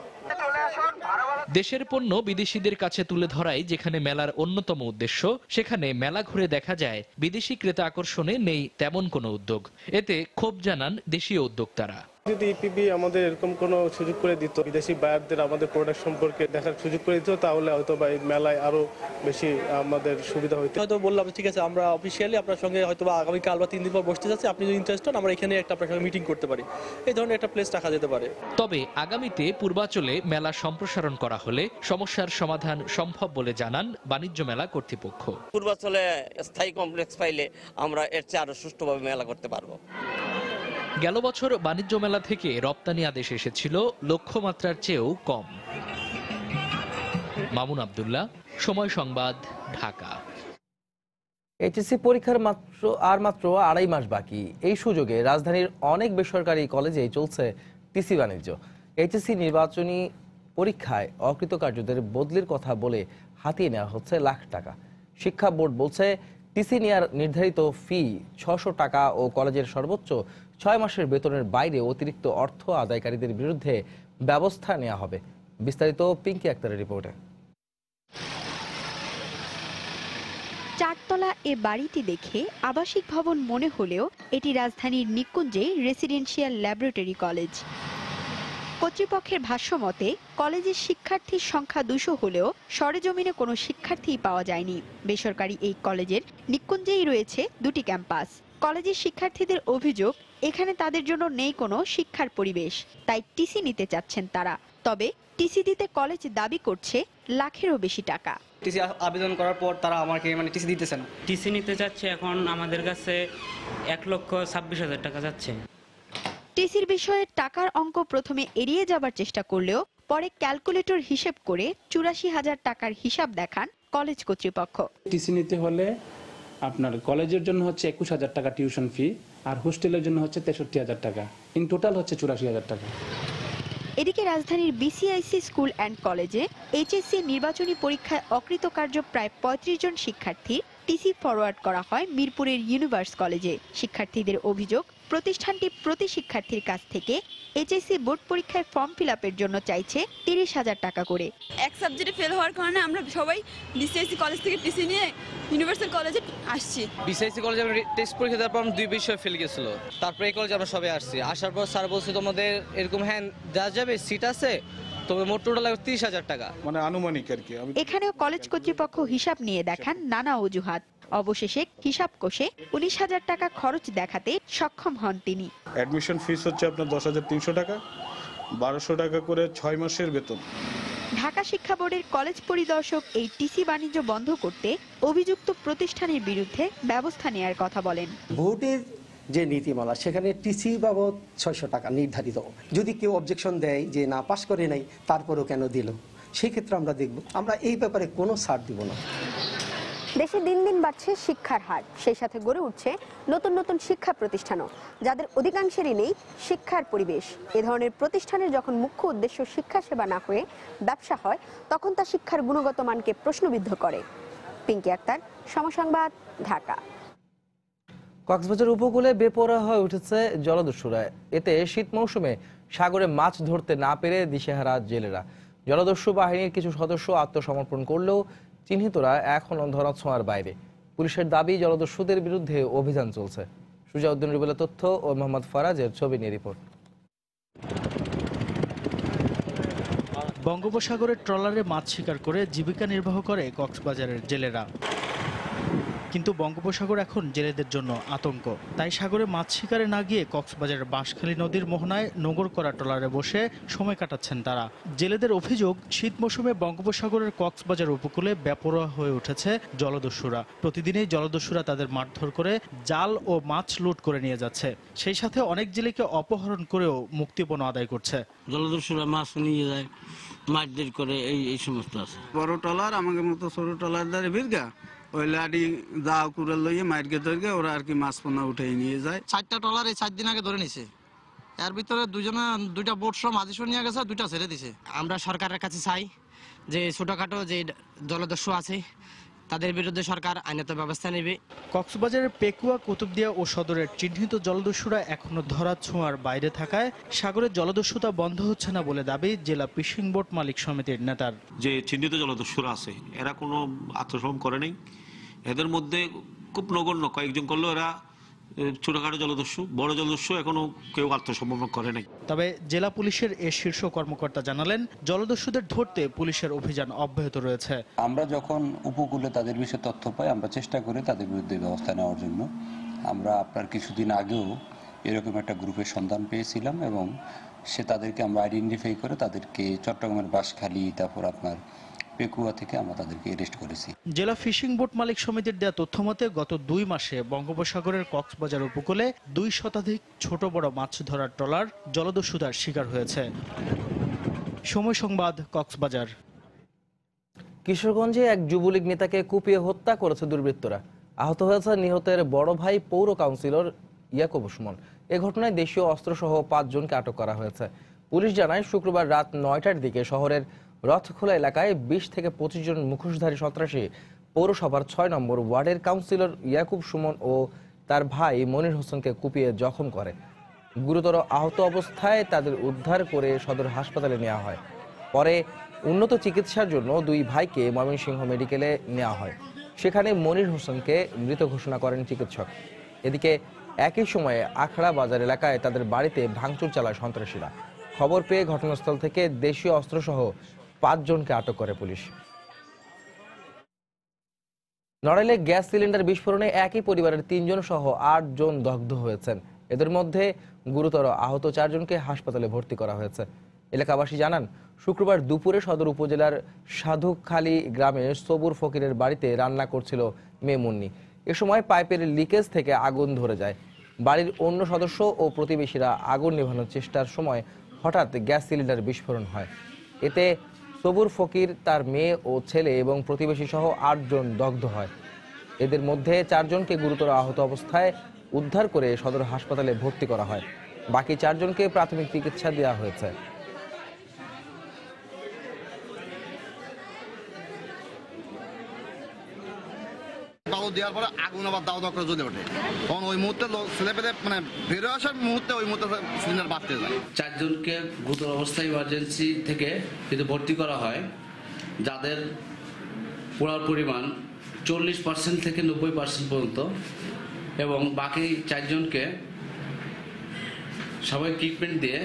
দেশের পণ্য বিদেশিদের কাছে তুলে ধরাই যেখানে মেলার অন্যতম উদ্দেশ্য, সেখানে মেলা ঘুরে দেখা যায় বিদেশি ক্রেতা আকর্ষণে নেই তেমন কোনো উদ্যোগ। এতে ক্ষোভ জানান দেশীয় উদ্যোক্তারা। যদি ইপিবি আমাদের এরকম কোনো সুযোগ করে দিত, বিদেশি বায়ারদের আমাদের প্রোডাক্ট সম্পর্কে দেখার সুযোগ করে দিত, তাহলে হয়তো বা এই মেলায় আরো বেশি আমাদের সুবিধা হতো। হয়তো বললাম ঠিক আছে আমরা অফিসিয়ালি আপনার সঙ্গে হয়তো বা আগামীকাল বা 3 দিন পর বসতে যাচ্ছি, আপনি যদি ইন্টারেস্টেড আমরা এখানে একটা আপনার সঙ্গে মিটিং করতে পারি, এই ধরনের একটা প্লেস রাখা যেতে পারে। তবে আগামীতে পূর্বাচলে মেলা সম্প্রসারণ করা হলে সমস্যার সমাধান সম্ভব বলে জানান বাণিজ্য মেলা কর্তৃপক্ষ। পূর্বাচলে স্থায়ী কমপ্লেক্স পাইলে আমরা এর চেয়ে আরো সুষ্ঠুভাবে মেলা করতে পারবো। গেল বছর বাণিজ্য মেলা থেকে রপ্তানি আদেশ এসেছিল লক্ষ্যমাত্রার চেয়েও কম। মামুন আব্দুল্লাহ, সময় সংবাদ, ঢাকা। এইচএসসি পরীক্ষার মাত্র 2.5 মাস বাকি। এই সুযোগে রাজধানীর অনেক বেসরকারি কলেজেই চলছে টিসি বাণিজ্য। এইচএসসি নির্বাচনী পরীক্ষায় অকৃতকার্যদের বদলির কথা বলে হাতিয়ে নেওয়া হচ্ছে লাখ টাকা। শিক্ষা বোর্ড বলছে টিসি নেওয়ার নির্ধারিত ফি 600 টাকা ও কলেজের সর্বোচ্চ 6 মাসের বেতনের বাইরে অতিরিক্ত অর্থ আদায়কারীদের বিরুদ্ধে ব্যবস্থা নেওয়া হবে। বিস্তারিত পিঙ্কি আক্তারের রিপোর্টে। চারতলা এ বাড়িটি দেখে আবাসিক ভবন মনে হলেও এটি রাজধানীর নিকুঞ্জে রেসিডেন্সিয়াল ল্যাবরেটরি কলেজ। কর্তৃপক্ষের ভাষ্যমতে কলেজের শিক্ষার্থীর সংখ্যা 200 হলেও সরেজমিনে কোনো শিক্ষার্থীই পাওয়া যায়নি। বেসরকারি এই কলেজের নিকুঞ্জেই রয়েছে 2টি ক্যাম্পাস। কলেজের শিক্ষার্থীদের অভিযোগ এখানে তাদের জন্য নেই কোনো শিক্ষার পরিবেশ, তাই টিসি নিতে চাচ্ছেন তারা। তবে টিসি দিতে কলেজ দাবি করছে লাখেরও বেশি টাকা। টিসি আবেদন করার পর তারা আমাকে টিসি দিতেছেন। টিসি নিতে চাচ্ছে এখন আমাদের কাছে 1,26,000 টাকা যাচ্ছে। টিসির বিষয়ে টাকার অঙ্ক প্রথমে এড়িয়ে যাবার চেষ্টা করলেও পরে ক্যালকুলেটর হিসেব করে 84,000 টাকার হিসাব দেখান কলেজ কর্তৃপক্ষ। টিসি নিতে হলে আপনার কলেজের জন্য হচ্ছে 21,000 টাকা টিউশন ফি, আর হোস্টেলের জন্য হচ্ছে 63,000 টাকা, ইন টোটাল হচ্ছে 84,000 টাকা। এদিকে রাজধানীর বিসিআইসি স্কুল অ্যান্ড কলেজে এইচএসসি নির্বাচনী পরীক্ষায় অকৃতকার্য প্রায় 35 জন শিক্ষার্থী টিসি ফরওয়ার্ড করা হয় মিরপুরের ইউনিভার্স কলেজে। শিক্ষার্থীদের অভিযোগ প্রতিষ্ঠানটি প্রতি শিক্ষার্থীর কাছ থেকে এইচএসসি বোর্ড পরীক্ষায় ফর্ম ফিল আপের জন্য চাইছে 30,000 টাকা করে। এক সাবজেক্টে ফেল হওয়ার কারণে আমরা সবাই বিসিআইসি কলেজ থেকে টিসি নিয়ে ইউনিভার্সাল কলেজে আসছি। বিসিআইসি কলেজে আমরা টেস্ট পরীক্ষা দেওয়ার পর 2 বিষয় ফেল গেছিল, তারপরে এই কলেজে আমরা সবাই আসছি। আসার পর স্যার বলছে তোমাদের এরকম দেওয়া যাবে, সিট আছে, তবে মোট টোটাল 30,000 টাকা, আনুমানিক আর কি। এখানেও কলেজ কর্তৃপক্ষ হিসাব নিয়ে দেখান নানা অজুহাত। অবশেষে হিসাব কষে 19,000 টাকা খরচ দেখাতে সক্ষম হন তিনি। অ্যাডমিশন ফিস হচ্ছে আপনার 10,300 টাকা, 1200 টাকা করে 6 মাসের বেতন। ঢাকা শিক্ষা বোর্ডের কলেজ পরিদর্শক এই টিসি বাণিজ্য বন্ধ করতে অভিযুক্ত প্রতিষ্ঠানের বিরুদ্ধে ব্যবস্থা নেয়ার কথা বলেন। বোর্ডের যে নীতিমালা সেখানে টিসি বাবদ 600 টাকা নির্ধারিত। যদি কেউ অবজেকশন দেয় যে না পাশ করে নাই, তারপরও কেন দিল, সেই ক্ষেত্রে আমরা দেখব। আমরা এই ব্যাপারে কোনো ছাড় দিব না। দেশে দিন দিন বাড়ছে শিক্ষার হার, সেই সাথে গড়ে উঠছে নতুন নতুন শিক্ষা প্রতিষ্ঠানও, যাদের অধিকাংশেরই নেই শিক্ষার পরিবেশ। এ ধরনের প্রতিষ্ঠানের যখন মুখ্য উদ্দেশ্য শিক্ষা সেবা না হয়ে ব্যবসা হয়, তখন তা শিক্ষার গুণগত মানকে প্রশ্নবিদ্ধ করে। পিঙ্কি আক্তার, সময় সংবাদ, ঢাকা। কক্সবাজার উপকূলে বেপরোয়া হয়ে উঠেছে জলদস্যুরা। এতে শীত মৌসুমে সাগরে মাছ ধরতে না পেরে দিশেহারা জেলেরা। জলদস্যু বাহিনীর কিছু সদস্য আত্মসমর্পণ করলেও চিহ্নিতরা এখনও ধরাছোঁয়ার বাইরে। পুলিশের দাবি জলদস্যুদের বিরুদ্ধে অভিযান চলছে। সুজাউদ্দিন রুবেলের তথ্য ও মোহাম্মদ ফারাজের ছবি নিয়ে রিপোর্ট। বঙ্গোপসাগরের ট্রলারে মাছ শিকার করে জীবিকা নির্বাহ করে কক্সবাজারের জেলেরা। কিন্তু বঙ্গোপসাগর এখন জেলেদের জন্য আতঙ্ক। তাই সাগরে মাছ শিকারে না গিয়ে কক্সবাজারের বাঁশখালী নদীর মোহনায় নোঙর করা ট্রলারে বসে সময় কাটাচ্ছেন তারা। জেলেদের অভিযোগ, শীত মৌসুমে বঙ্গোপসাগরের কক্সবাজার উপকূলে বেপরোয়া হয়ে উঠেছে জলদস্যুরা। প্রতিদিনই জলদস্যুরা তাদের মারধর করে জাল ও মাছ লুট করে নিয়ে যাচ্ছে। সেই সাথে অনেক জেলেকে অপহরণ করেও মুক্তিপণ আদায় করছে। জলদস্যুরা মাছ নিয়ে যায়, মারধর করে, এই সমস্ত আছে। বড় ট্রলার আমাদের মতো ছোট ট্রলার দ্বারা ভিড়গা ওই লাডি দাও কুড়ে লইয়ে মাইরকে ধরগে ওরা আর কি মাছ পোনা উঠে নিয়ে যায়। 4টা ট্রলার এই 4 দিন আগে ধরে নিছে। এর ভিতরে 2টা বোট সহ মাঝিশো নিয়ে গেছে, 2টা ছেড়ে দিছে। আমরা সরকারের কাছে চাই যে ছোটখাটো যে জলদস্যু আছে তাদের বিরুদ্ধে সরকার আইনত ব্যবস্থা নেবে। কক্সবাজারের পেকুয়া, কুতুবদিয়া ও সদরের চিহ্নিত জলদস্যুরা এখনো ধরা ছোঁয়ার বাইরে থাকায় সাগরের জলদস্যুতা বন্ধ হচ্ছে না বলে দাবি জেলা ফিশিং বোট মালিক সমিতির নেতার। যে চিহ্নিত জলদস্যুরা আছে এরা কোনো আত্মসমর্পণ করে নাই। এদের মধ্যে খুব নগণ্য কয়েকজন করলেও এরা ছোটখাটো জলদস্যু, বড় জলদস্যু এখনো কেউ আত্মসমর্পণ করে নাই। তবে জেলা পুলিশের এ শীর্ষ কর্মকর্তা জানালেন, জলদস্যুদের ধরতে পুলিশের অভিযান অব্যাহত রয়েছে। আমরা যখন উপকূলে তাদের বিষয়ে তথ্য পাই, আমরা চেষ্টা করি তাদের বিরুদ্ধে ব্যবস্থা নেওয়ার জন্য। আমরা আপনার কিছুদিন আগেও এরকম একটা গ্রুপের সন্ধান পেয়েছিলাম এবং তাদেরকে আমরা আইডেন্টিফাই করে তাদেরকে চট্টগ্রামের বাঁশখালী, তারপর আপনার পেকুয়া থেকে আমরা তাদেরকে অ্যারেস্ট করেছি। জেলা ফিশিং বোট মালিক সমিতির দেয়া তথ্য মতে গত 2 মাসে বঙ্গোপসাগরের কক্সবাজার উপকূলে 2 শতাধিক ছোট বড় মাছ ধরার ট্রলার জলদস্যুতার শিকার হয়েছে। সময় সংবাদ, কক্সবাজার। কিশোরগঞ্জে এক যুবলীগ নেতাকে কুপিয়ে হত্যা করেছে দুর্বৃত্তরা। আহত হয়েছে নিহতের বড় ভাই পৌর কাউন্সিলর ইয়াকুব সুমন। এ ঘটনায় দেশীয় অস্ত্রসহ 5 জনকে আটক করা হয়েছে। পুলিশ জানায়, শুক্রবার রাত 9টার দিকে শহরের রথখোলা এলাকায় 20 থেকে 25 জন মুখোশধারী সন্ত্রাসী পৌরসভার 6 নম্বর ওয়ার্ডের কাউন্সিলর ইয়াকুব সুমন ও তার ভাই মনির হোসেনকে কুপিয়ে জখম করে। গুরুতর আহত অবস্থায় তাদের উদ্ধার করে সদর হাসপাতালে নেওয়া হয়। পরে উন্নত চিকিৎসার জন্য 2 ভাইকে ময়মনসিংহ মেডিকেলে নেওয়া হয়। সেখানে মনির হোসেনকে মৃত ঘোষণা করেন চিকিৎসক। এদিকে একই সময়ে আখড়া বাজার এলাকায় তাদের বাড়িতে ভাঙচুর চালায় সন্ত্রাসীরা। খবর পেয়ে ঘটনাস্থল থেকে দেশীয় অস্ত্রসহ 5 জনকে আটক করে পুলিশ। নড়াইলে গ্যাস সিলিন্ডার বিস্ফোরণে একই পরিবারের 3 জন সহ 8 জন দগ্ধ হয়েছেন। এদের মধ্যে গুরুতর আহত 4 জনকে হাসপাতালে ভর্তি করা হয়েছে। এলাকাবাসী জানান, শুক্রবার দুপুরে সদর উপজেলার সাধুখালী গ্রামে সবুর ফকিরের বাড়িতে রান্না করছিল মেয়ে মুন্নি। এ সময় পাইপের লিকেজ থেকে আগুন ধরে যায়। বাড়ির অন্য সদস্য ও প্রতিবেশীরা আগুন নেভানোর চেষ্টার সময় হঠাৎ গ্যাস সিলিন্ডার বিস্ফোরণ হয়। এতে সবুর ফকির, তার মেয়ে ও ছেলে এবং প্রতিবেশী সহ 8 জন দগ্ধ হয়। এদের মধ্যে 4 জনকে গুরুতর আহত অবস্থায় উদ্ধার করে সদর হাসপাতালে ভর্তি করা হয়। বাকি 4 জনকে প্রাথমিক চিকিৎসা দেওয়া হয়েছে। দেওয়ার পরে আগুন আবার দাও দাও করে জ্বলে ওঠে। তখন ওই মুহূর্তে ছেলে পেলে মানে বেরো আসার মুহূর্তে ওই মুহূর্তে সিলিন্ডার বাড়তে যায়। 4 জনকে গুরুতর অবস্থায় ইমার্জেন্সি থেকে কিন্তু ভর্তি করা হয়, যাদের পোড়ার পরিমাণ 40% থেকে 90% পর্যন্ত, এবং বাকি 4 জনকে সাময়িক ট্রিটমেন্ট দিয়ে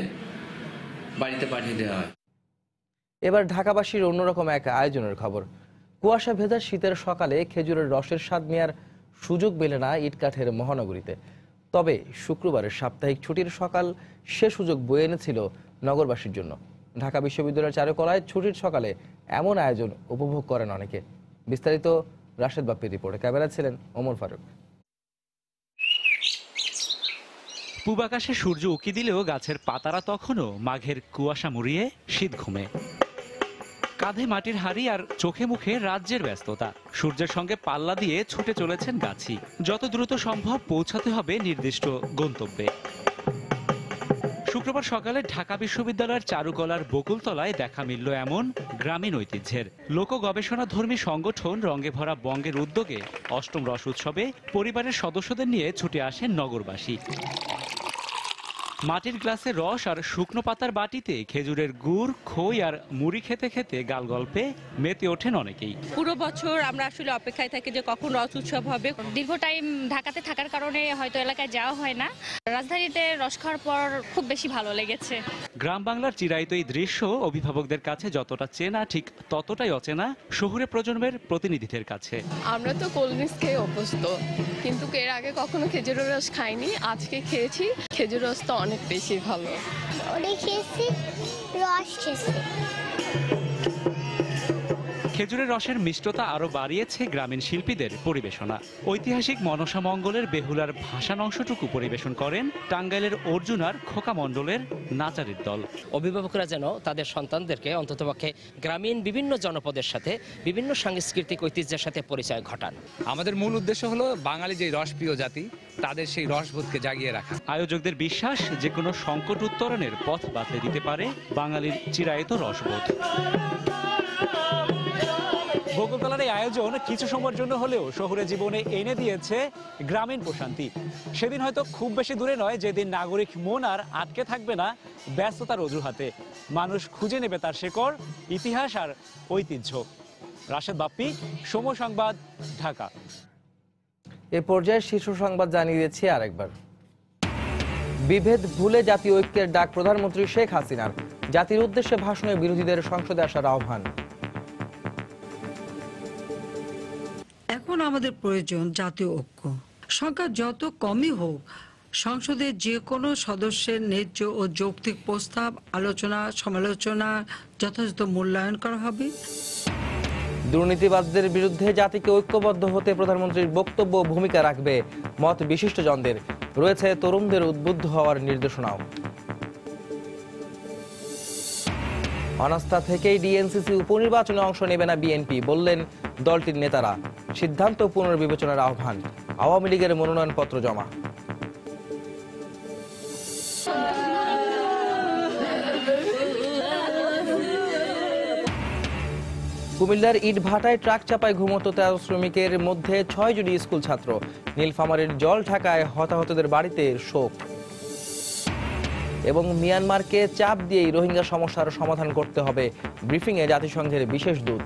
বাড়িতে পাঠিয়ে দেওয়া হয়। এবার ঢাকাবাসীর অন্যরকম এক আয়োজনের খবর। কুয়াশা ভেজা শীতের সকালে খেজুরের রসের স্বাদ নেওয়ার সুযোগ মেলে না ইটকাঠের মহানগরীতে। তবে শুক্রবারের সাপ্তাহিক ছুটির সকাল সে সুযোগ বয়ে এনেছিল নগরবাসীর জন্য। ঢাকা বিশ্ববিদ্যালয়ের চারুকলায় ছুটির সকালে এমন আয়োজন উপভোগ করেন অনেকে। বিস্তারিত রাশেদ বাপ্পির রিপোর্টে। ক্যামেরা ছিলেন ওমর ফারুক। পূবাকাশে সূর্য উঁকি দিলেও গাছের পাতারা তখনও মাঘের কুয়াশা মুড়িয়ে শীত ঘুমে। কাঁধে মাটির হাড়ি আর চোখে মুখে রাজ্যের ব্যস্ততা। সূর্যের সঙ্গে পাল্লা দিয়ে ছুটে চলেছেন গাছি। যত দ্রুত সম্ভব পৌঁছাতে হবে নির্দিষ্ট গন্তব্যে। শুক্রবার সকালে ঢাকা বিশ্ববিদ্যালয়ের চারুকলার বকুলতলায় দেখা মিলল এমন গ্রামীণ ঐতিহ্যের। লোক গবেষণাধর্মী সংগঠন রঙে ভরা বঙ্গের উদ্যোগে অষ্টম রস উৎসবে পরিবারের সদস্যদের নিয়ে ছুটে আসেন নগরবাসী। মাটির গ্লাসে রস আর শুকনো পাতার বাটিতে খেজুরের গুড়, খই আর মুড়ি খেতে খেতে গাল গল্পে মেতে ওঠেন অনেকেই। পুরো বছর আমরা আসলে অপেক্ষায় থাকি যে কখন রস উৎসব হবে। দীর্ঘ টাইম ঢাকাতে থাকার কারণে হয়তো এলাকায় যাওয়া হয় না। রাজধানীতে রস খাওয়ার পর খুব বেশি ভালো লেগেছে। গ্রাম বাংলার চিরায়ত এই দৃশ্য অভিভাবকদের কাছে যতটা চেনা, ঠিক ততটাই অচেনা শহুরে প্রজন্মের প্রতিনিধিদের কাছে। আমরা তো কোল্ড ড্রিঙ্কস খেয়ে অভ্যস্ত, কিন্তু এর আগে কখনো খেজুরের রস খাইনি। আজকে খেয়েছি। খেজুর রস তো অনেক বেশি ভালো। খেজুরের রসের মিষ্টতা আরো বাড়িয়েছে গ্রামীণ শিল্পীদের পরিবেশনা। ঐতিহাসিক মনসা মঙ্গলের বেহুলার ভাসান অংশটুকু পরিবেশন করেন টাঙ্গাইলের অর্জুনার খোকা মণ্ডলের নাচারের দল। অভিভাবকরা যেন তাদের সন্তানদেরকে অন্ততপক্ষে গ্রামীণ বিভিন্ন জনপদের সাথে বিভিন্ন সাংস্কৃতিক ঐতিহ্যের সাথে পরিচয় ঘটান। আমাদের মূল উদ্দেশ্য হলো বাঙালি যে রসপ্রিয় জাতি তাদের সেই রসবোধকে জাগিয়ে রাখা। আয়োজকদের বিশ্বাস, যে কোনো সংকট উত্তরণের পথ বাতলে দিতে পারে বাঙালির চিরায়ত রসবোধ। বকুলতলার এই আয়োজন কিছু সময়ের জন্য হলেও শহুরে জীবনে এনে দিয়েছে গ্রামীণ প্রশান্তি। সেদিন হয়তো খুব বেশি দূরে নয় যেদিন নাগরিক মন আর আটকে থাকবে না ব্যস্ততার অজুহাতে। মানুষ খুঁজে নেবে তার শেকড়, ইতিহাস আর ঐতিহ্য। রাশেদ বাপ্পি, সময় সংবাদ, ঢাকা। এ পর্যায়ে শীর্ষ সংবাদ জানিয়ে দিচ্ছি আরেকবার। বিভেদ ভুলে জাতীয় ঐক্যের ডাক প্রধানমন্ত্রী শেখ হাসিনার। জাতির উদ্দেশ্যে ভাষণে বিরোধীদের সংসদে আসার আহ্বান। এখন আমাদের প্রয়োজন জাতীয় ঐক্য। সংখ্যা যত কমই হোক, সংসদের যে কোনো সদস্যের ন্যায্য ও যৌক্তিক প্রস্তাব আলোচনা সমালোচনা যথাযথ মূল্যায়ন করা হবে। দুর্নীতিবাদদের বিরুদ্ধে জাতিকে ঐক্যবদ্ধ হতে প্রধানমন্ত্রীর বক্তব্য ভূমিকা রাখবে মত বিশিষ্টজনদের। রয়েছে তরুণদের উদ্বুদ্ধ হওয়ার নির্দেশনাও। অনাস্থা থেকেই ডিএনসিসি উপনির্বাচনে অংশ নেবে না বিএনপি, বললেন দলটির নেতারা। সিদ্ধান্ত পুনর্বিবেচনার আহ্বান। আওয়ামী লীগের মনোনয়নপত্র জমা। কুমিল্লার ইটভাটায় ট্রাক চাপায় ঘুমন্ত 13 শ্রমিকের মধ্যে 6 জনই স্কুল ছাত্র। নীলফামারীর জল ঢাকায় হতাহতদের বাড়িতে শোক। এবং মিয়ানমারকে চাপ দিয়েই রোহিঙ্গা সমস্যার সমাধান করতে হবে, ব্রিফিংয়ে জাতিসংঘের বিশেষ দূত।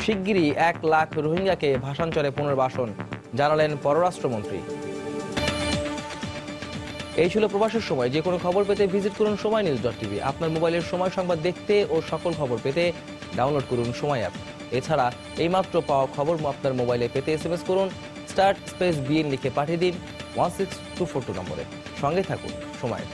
শিগগিরই 1 লাখ রোহিঙ্গাকে ভাষান্তরে পুনর্বাসন, জানালেন পররাষ্ট্রমন্ত্রী। এই ছিল প্রবাসের সময়। যে কোনো খবর পেতে ভিজিট করুন সময়নিউজ.tv। আপনার মোবাইলের সময় সংবাদ দেখতে ও সকল খবর পেতে ডাউনলোড করুন সময় অ্যাপ। এছাড়া এইমাত্র পাওয়া খবর আপনার মোবাইলে পেতে SMS করুন *BN লিখে পাঠিয়ে দিন 16242 নম্বরে। সঙ্গে থাকুন সময়।